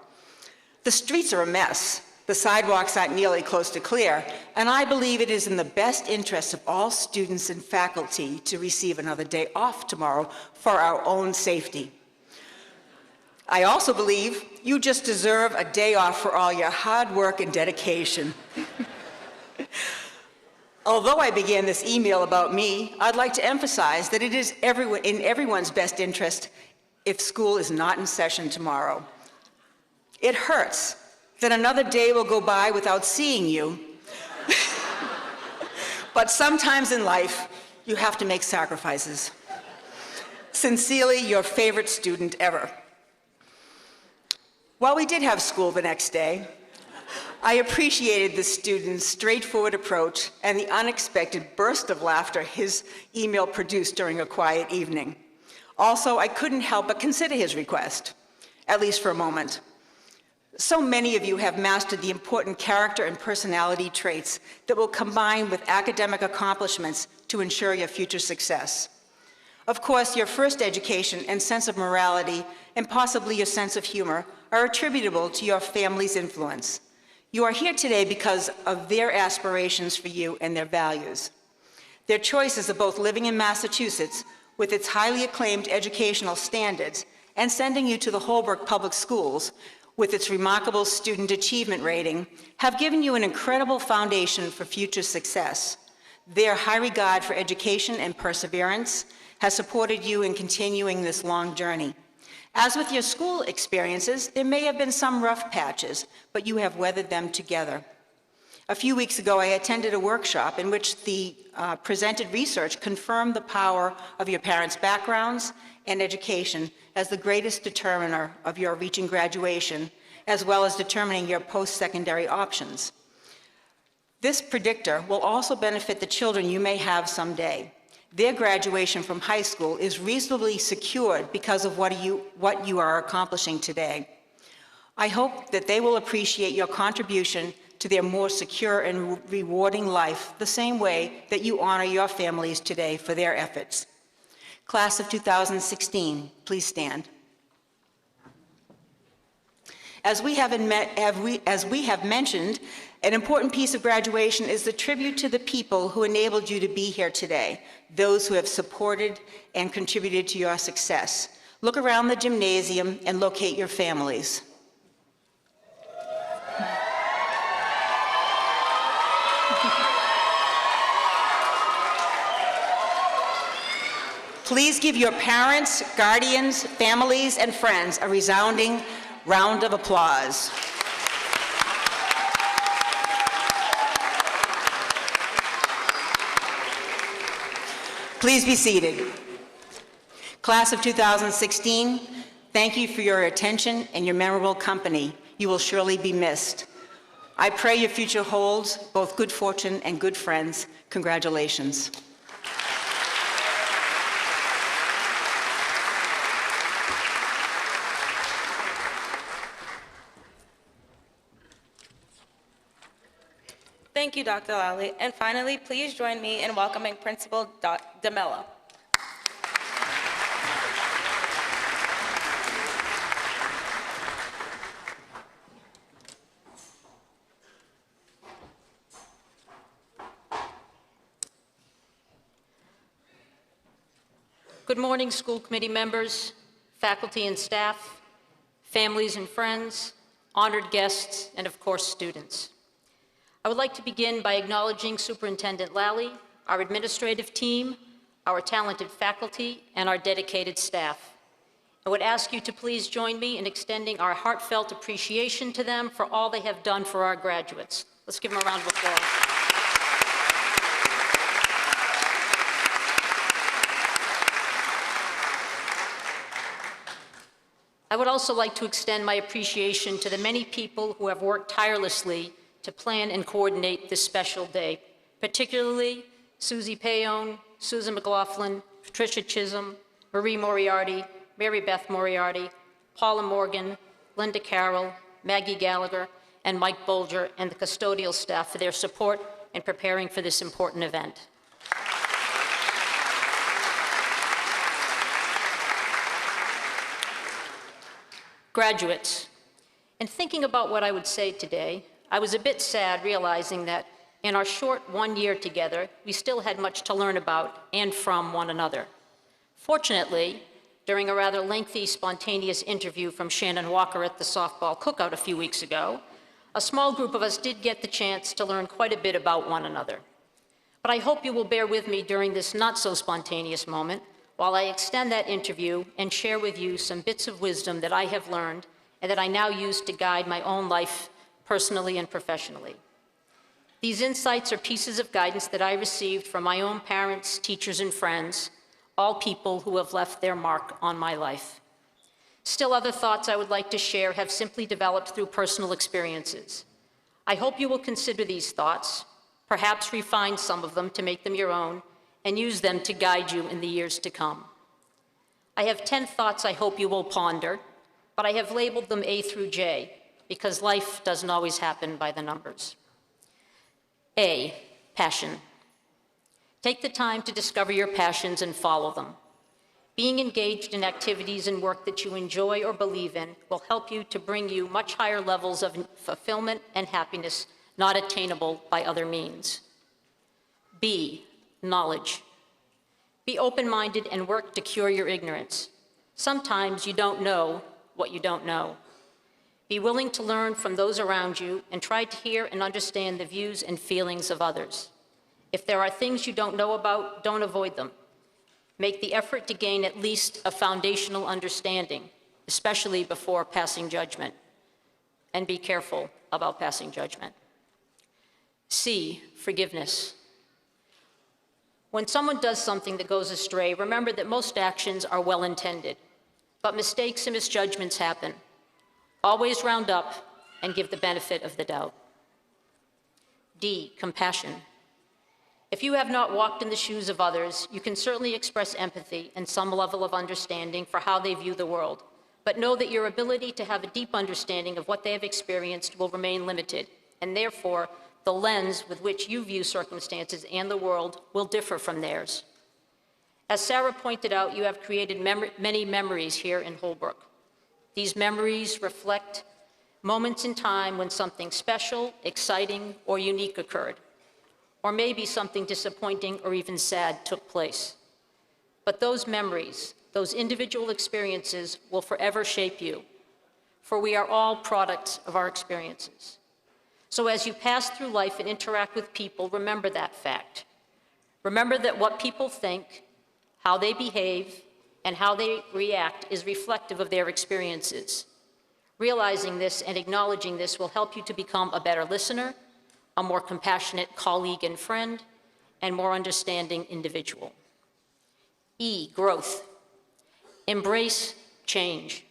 The streets are a mess. The sidewalks aren't nearly close to clear, and I believe it is in the best interest of all students and faculty to receive another day off tomorrow for our own safety. I also believe you just deserve a day off for all your hard work and dedication. Although I began this email about me, I'd like to emphasize that it is in everyone's best interest if school is not in session tomorrow. It hurts that another day will go by without seeing you. But sometimes in life, you have to make sacrifices. Sincerely, your favorite student ever. While we did have school the next day, I appreciated the student's straightforward approach and the unexpected burst of laughter his email produced during a quiet evening. Also, I couldn't help but consider his request, at least for a moment. So many of you have mastered the important character and personality traits that will combine with academic accomplishments to ensure your future success. Of course, your first education and sense of morality, and possibly your sense of humor, are attributable to your family's influence. You are here today because of their aspirations for you and their values. Their choices of both living in Massachusetts with its highly acclaimed educational standards and sending you to the Holbrook Public Schools, with its remarkable student achievement rating, have given you an incredible foundation for future success. Their high regard for education and perseverance has supported you in continuing this long journey. As with your school experiences, there may have been some rough patches, but you have weathered them together. A few weeks ago, I attended a workshop in which the presented research confirmed the power of your parents' backgrounds and education as the greatest determiner of your reaching graduation, as well as determining your post-secondary options. This predictor will also benefit the children you may have someday. Their graduation from high school is reasonably secured because of what you are accomplishing today. I hope that they will appreciate your contribution to their more secure and rewarding life the same way that you honor your families today for their efforts. Class of 2016, please stand. As we have mentioned, an important piece of graduation is the tribute to the people who enabled you to be here today, those who have supported and contributed to your success. Look around the gymnasium and locate your families. Please give your parents, guardians, families, and friends a resounding round of applause. Please be seated. Class of 2016, thank you for your attention and your memorable company. You will surely be missed. I pray your future holds both good fortune and good friends. Congratulations. Thank you, Dr. Lally. And finally, please join me in welcoming Principal DeMello. Good morning, school committee members, faculty and staff, families and friends, honored guests, and of course, students. I would like to begin by acknowledging Superintendent Lally, our administrative team, our talented faculty, and our dedicated staff. I would ask you to please join me in extending our heartfelt appreciation to them for all they have done for our graduates. Let's give them a round of applause. I would also like to extend my appreciation to the many people who have worked tirelessly to plan and coordinate this special day, particularly Susie Payon, Susan McLaughlin, Patricia Chisholm, Marie Moriarty, Mary Beth Moriarty, Paula Morgan, Linda Carroll, Maggie Gallagher, and Mike Bolger, and the custodial staff for their support in preparing for this important event. Graduates, in thinking about what I would say today, I was a bit sad realizing that in our short 1 year together, we still had much to learn about and from one another. Fortunately, during a rather lengthy, spontaneous interview from Shannon Walker at the softball cookout a few weeks ago, a small group of us did get the chance to learn quite a bit about one another. But I hope you will bear with me during this not-so-spontaneous moment while I extend that interview and share with you some bits of wisdom that I have learned and that I now use to guide my own life personally and professionally. These insights are pieces of guidance that I received from my own parents, teachers, and friends, all people who have left their mark on my life. Still, other thoughts I would like to share have simply developed through personal experiences. I hope you will consider these thoughts, perhaps refine some of them to make them your own, and use them to guide you in the years to come. I have 10 thoughts I hope you will ponder, but I have labeled them A through J, because life doesn't always happen by the numbers. A, passion. Take the time to discover your passions and follow them. Being engaged in activities and work that you enjoy or believe in will help you to bring you much higher levels of fulfillment and happiness not attainable by other means. B, knowledge. Be open-minded and work to cure your ignorance. Sometimes you don't know what you don't know. Be willing to learn from those around you and try to hear and understand the views and feelings of others. If there are things you don't know about, don't avoid them. Make the effort to gain at least a foundational understanding, especially before passing judgment. And be careful about passing judgment. C, forgiveness. When someone does something that goes astray, remember that most actions are well-intended, but mistakes and misjudgments happen. Always round up and give the benefit of the doubt. D, compassion. If you have not walked in the shoes of others, you can certainly express empathy and some level of understanding for how they view the world, but know that your ability to have a deep understanding of what they have experienced will remain limited, and therefore, the lens with which you view circumstances and the world will differ from theirs. As Sarah pointed out, you have created many memories here in Holbrook. These memories reflect moments in time when something special, exciting, or unique occurred, or maybe something disappointing or even sad took place. But those memories, those individual experiences will forever shape you, for we are all products of our experiences. So as you pass through life and interact with people, remember that fact. Remember that what people think, how they behave, and how they react is reflective of their experiences. Realizing this and acknowledging this will help you to become a better listener, a more compassionate colleague and friend, and more understanding individual. E, growth. Embrace change.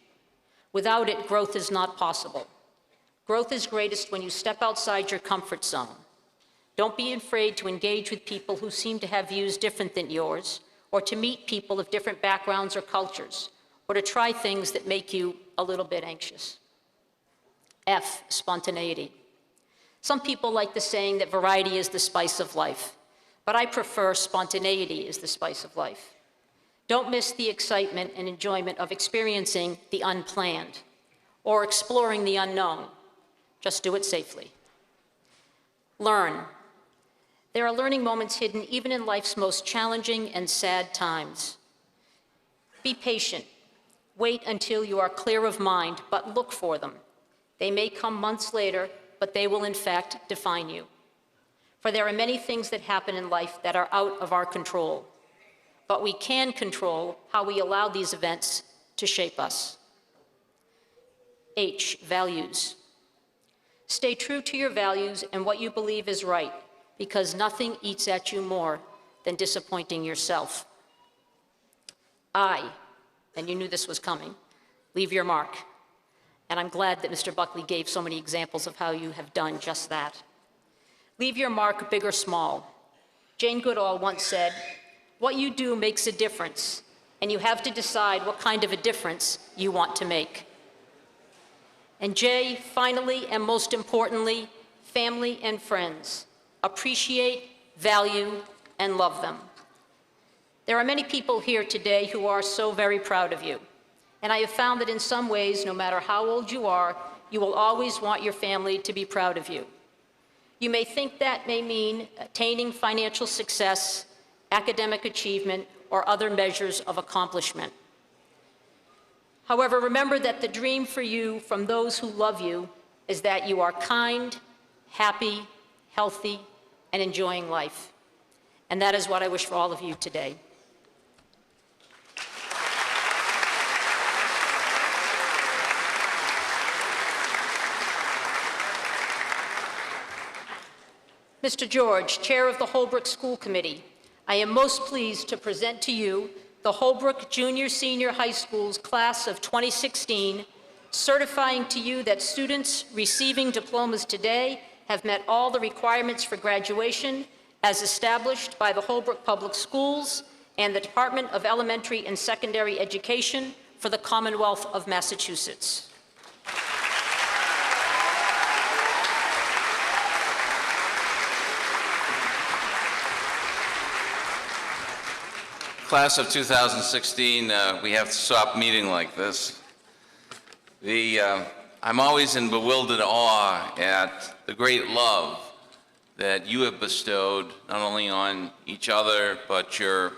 Without it, growth is not possible. Growth is greatest when you step outside your comfort zone. Don't be afraid to engage with people who seem to have views different than yours, or to meet people of different backgrounds or cultures, or to try things that make you a little bit anxious. F, spontaneity. Some people like the saying that variety is the spice of life, but I prefer spontaneity is the spice of life. Don't miss the excitement and enjoyment of experiencing the unplanned or exploring the unknown. Just do it safely. Learn. There are learning moments hidden even in life's most challenging and sad times. Be patient. Wait until you are clear of mind, but look for them. They may come months later, but they will in fact define you. For there are many things that happen in life that are out of our control, but we can control how we allow these events to shape us. H, values. Stay true to your values and what you believe is right, because nothing eats at you more than disappointing yourself. I, and you knew this was coming, leave your mark. And I'm glad that Mr. Buckley gave so many examples of how you have done just that. Leave your mark, big or small. Jane Goodall once said, "What you do makes a difference, and you have to decide what kind of a difference you want to make." And J, finally and most importantly, family and friends. Appreciate, value, and love them. There are many people here today who are so very proud of you. And I have found that in some ways, no matter how old you are, you will always want your family to be proud of you. You may think that may mean attaining financial success, academic achievement, or other measures of accomplishment. However, remember that the dream for you from those who love you is that you are kind, happy, healthy, and enjoying life. And that is what I wish for all of you today. Mr. George, Chair of the Holbrook School Committee, I am most pleased to present to you the Holbrook Junior-Senior High School's class of 2016, certifying to you that students receiving diplomas today have met all the requirements for graduation as established by the Holbrook Public Schools and the Department of Elementary and Secondary Education for the Commonwealth of Massachusetts. Class of 2016, we have to stop meeting like this. I'm always in bewildered awe at the great love that you have bestowed not only on each other, but your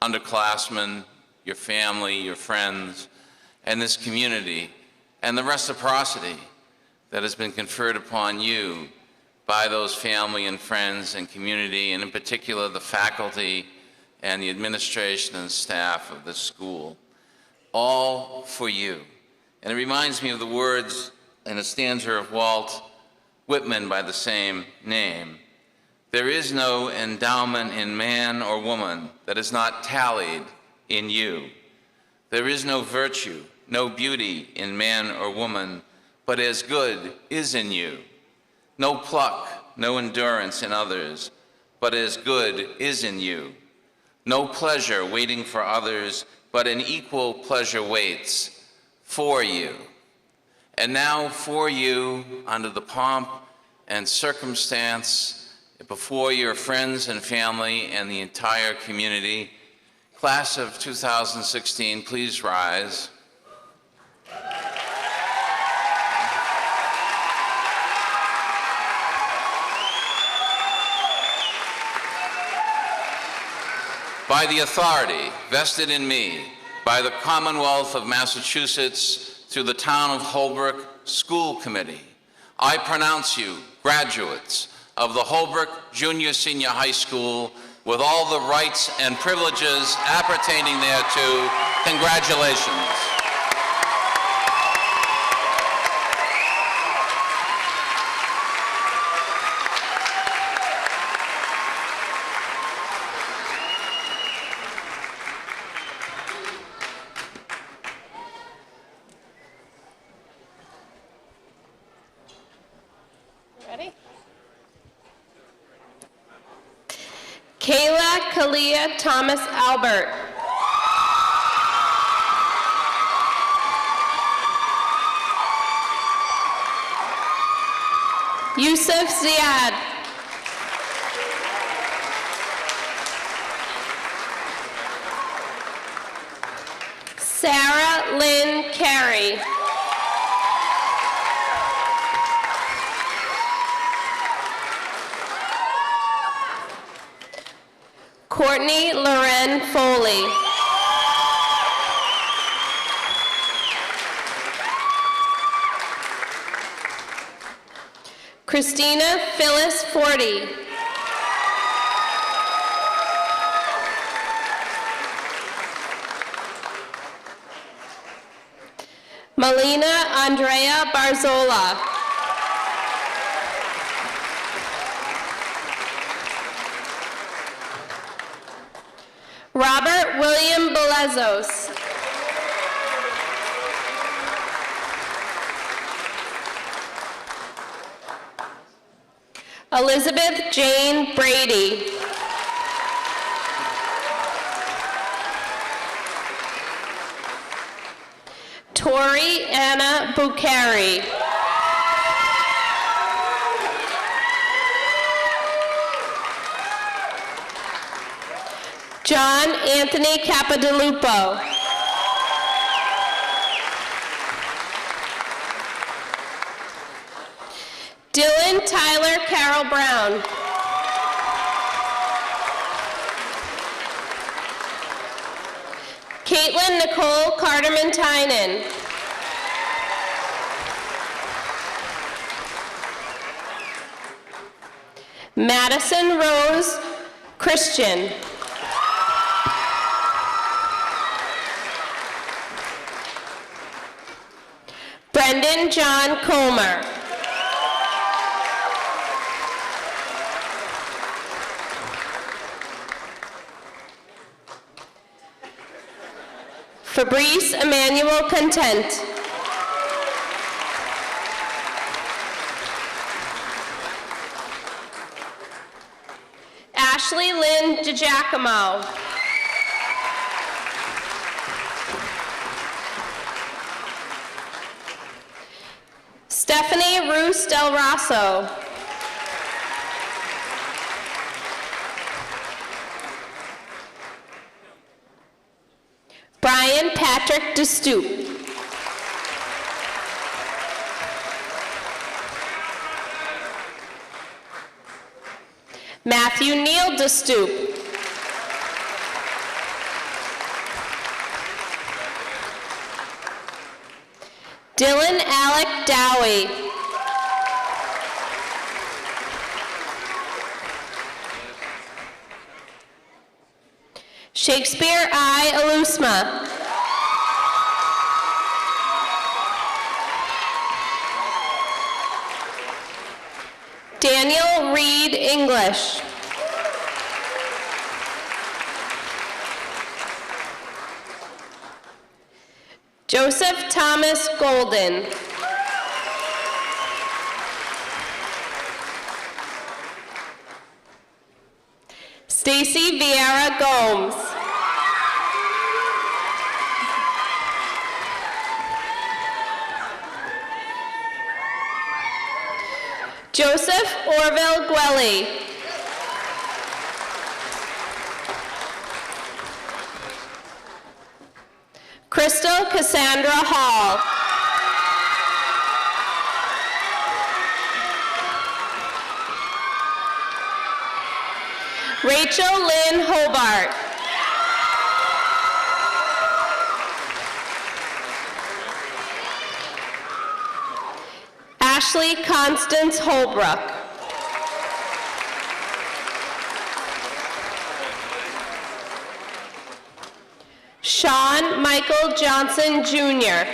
underclassmen, your family, your friends, and this community, and the reciprocity that has been conferred upon you by those family and friends and community, and in particular the faculty and the administration and staff of this school. All for you. And it reminds me of the words in a stanza of Walt Whitman by the same name. There is no endowment in man or woman that is not tallied in you. There is no virtue, no beauty in man or woman, but as good is in you. No pluck, no endurance in others, but as good is in you. No pleasure waiting for others, but an equal pleasure waits for you. And now for you, under the pomp and circumstance, before your friends and family and the entire community, class of 2016, please rise. By the authority vested in me by the Commonwealth of Massachusetts through the Town of Holbrook School Committee, I pronounce you graduates of the Holbrook Junior Senior High School with all the rights and privileges appertaining thereto. Congratulations. Ready? Kayla Kalia Thomas Albert. Yusuf Ziad. Sarah Lynn Carey. Courtney Loren Foley. Christina Phyllis Forty. Melina Andrea Barzola. Robert William Belezos. Elizabeth Jane Brady. Tori Anna Bucari. John Anthony Capodalupo. Dylan Tyler Carroll Brown. Caitlin Nicole Carterman Tynan. Madison Rose Christian. Brendan John Comer. Fabrice Emmanuel Content. Ashley Lynn DiGiacomo. Stephanie Roos Del Rosso. Brian Patrick DeStoop. Matthew Neal DeStoop. Dylan Alec Dowie. Shakespeare I. Alusma. Daniel Reed English. Joseph Thomas Golden. Stacy Vieira Gomes. Joseph Orville Gwelly. Crystal Cassandra Hall. Rachel Lynn Hobart. Ashley Constance Holbrook. Sean Michael Johnson Jr.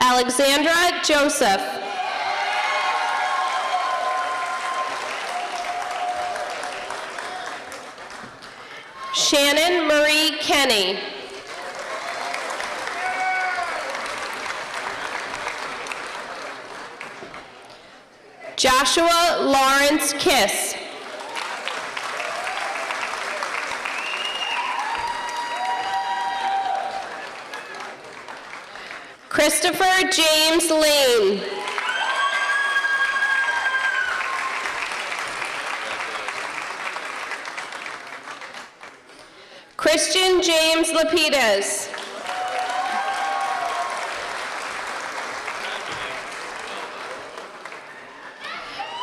Alexandra Joseph. Shannon Marie Kenny. Joshua Lawrence Kiss. Christopher James Lane. Christian James Lapidus.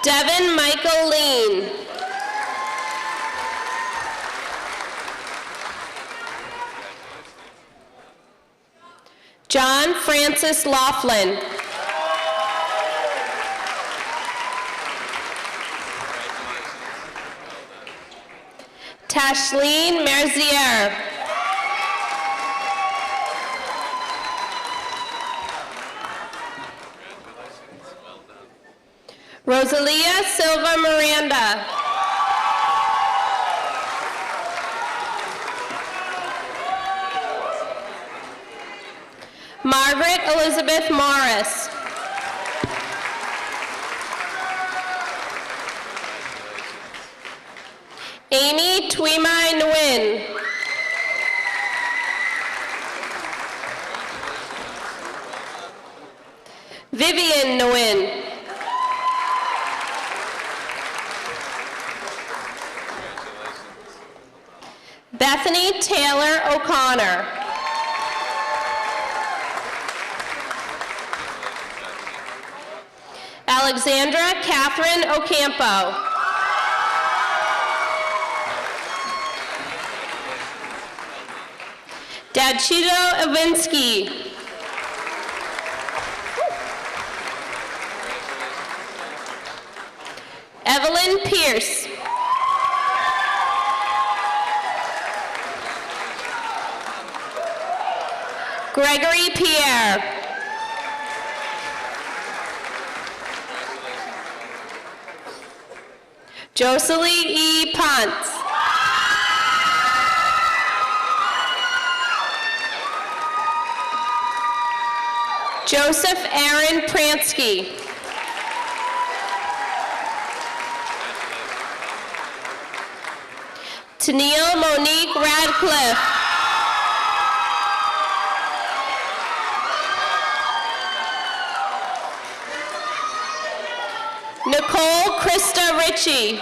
Devin Michael Lean. John Francis Laughlin. Tashleen Merzier. Rosalia Silva Miranda. Margaret Elizabeth Morris. Amy Twimai Nguyen. Vivian Nguyen. Bethany Taylor O'Connor. Alexandra Catherine Ocampo. Dadchito Iwinski. Evelyn Pierce. Gregory Pierre. Jocelyn E. Ponce. Joseph Aaron Pransky. Tennille Monique Radcliffe. Nicole Krista Ritchie.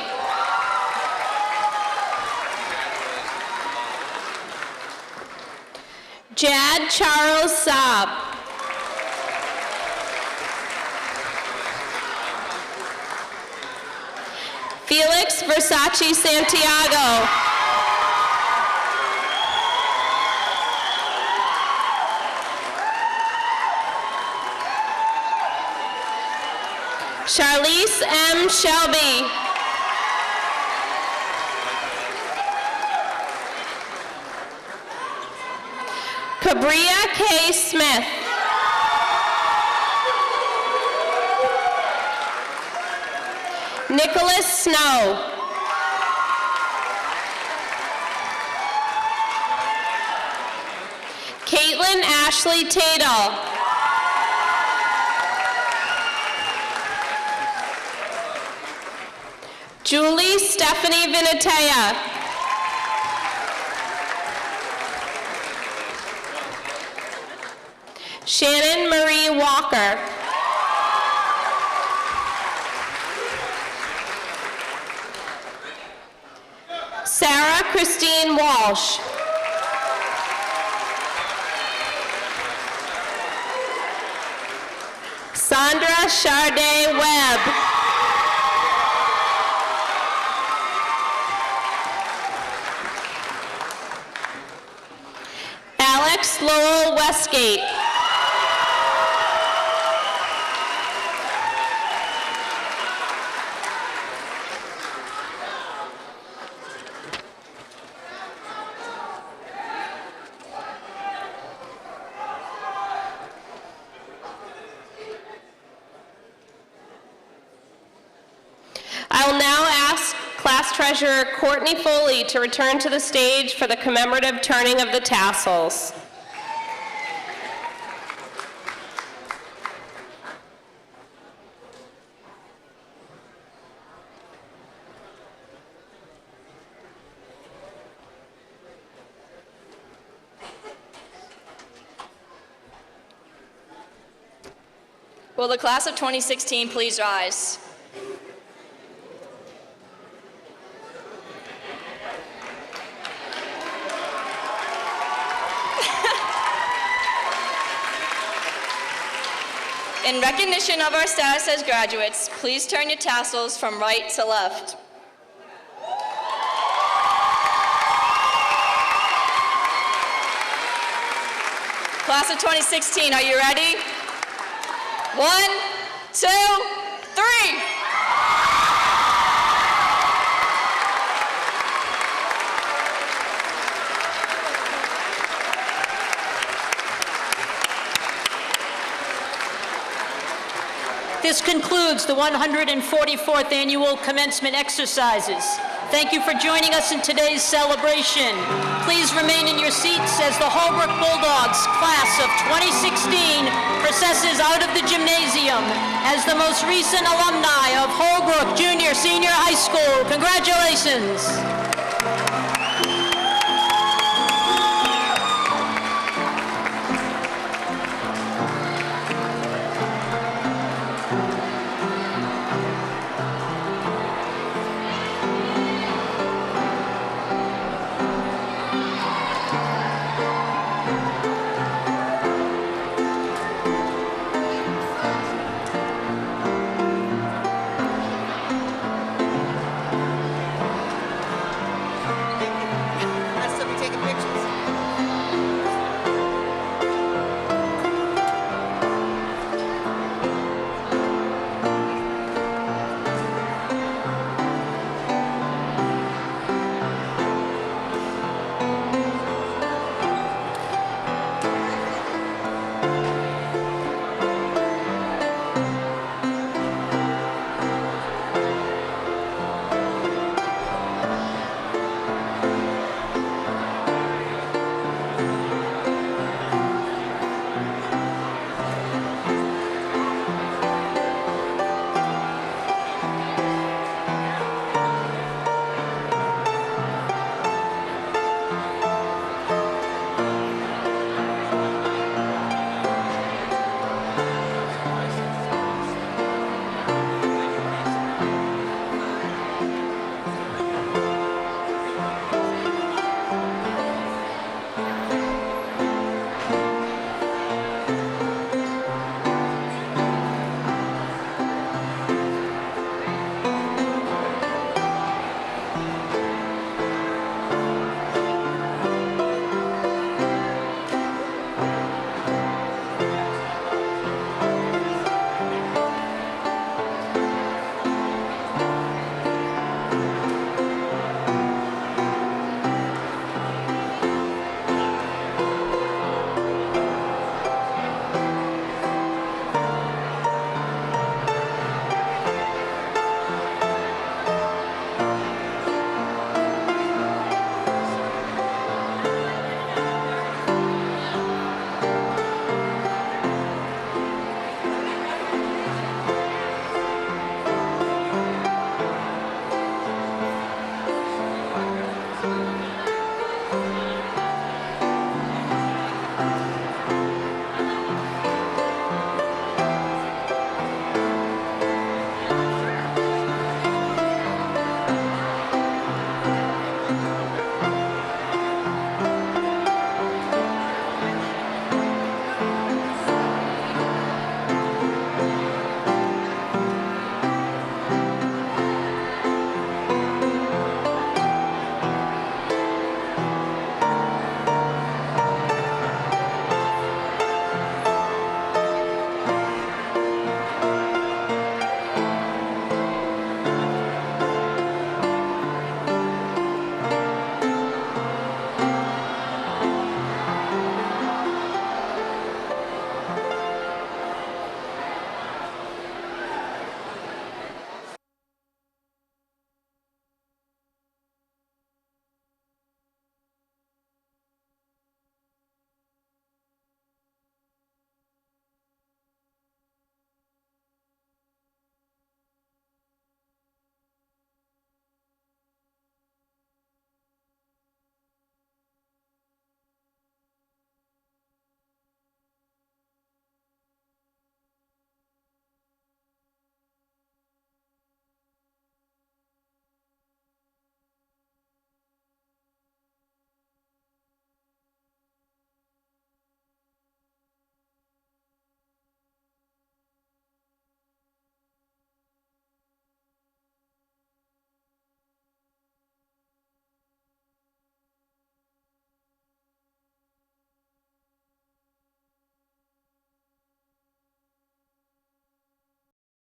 Jad Charles Saab. Felix Versace Santiago. Charlize M. Shelby. Cabria K. Smith. Nicholas Snow. Caitlin Ashley Tatel. Julie Stephanie Vinatea. Shannon Marie Walker. Sarah Christine Walsh. Sandra Charday Webb. Alex Lowell Westgate. I will now ask Class Treasurer Courtney Foley to return to the stage for the commemorative turning of the tassels. Will the class of 2016 please rise? In recognition of our status as graduates, please turn your tassels from right to left. Class of 2016, are you ready? 1, 2, 3. This concludes the 144th Annual Commencement Exercises. Thank you for joining us in today's celebration. Please remain in your seats as the Holbrook Bulldogs class of 2016 processes out of the gymnasium as the most recent alumni of Holbrook Junior Senior High School. Congratulations.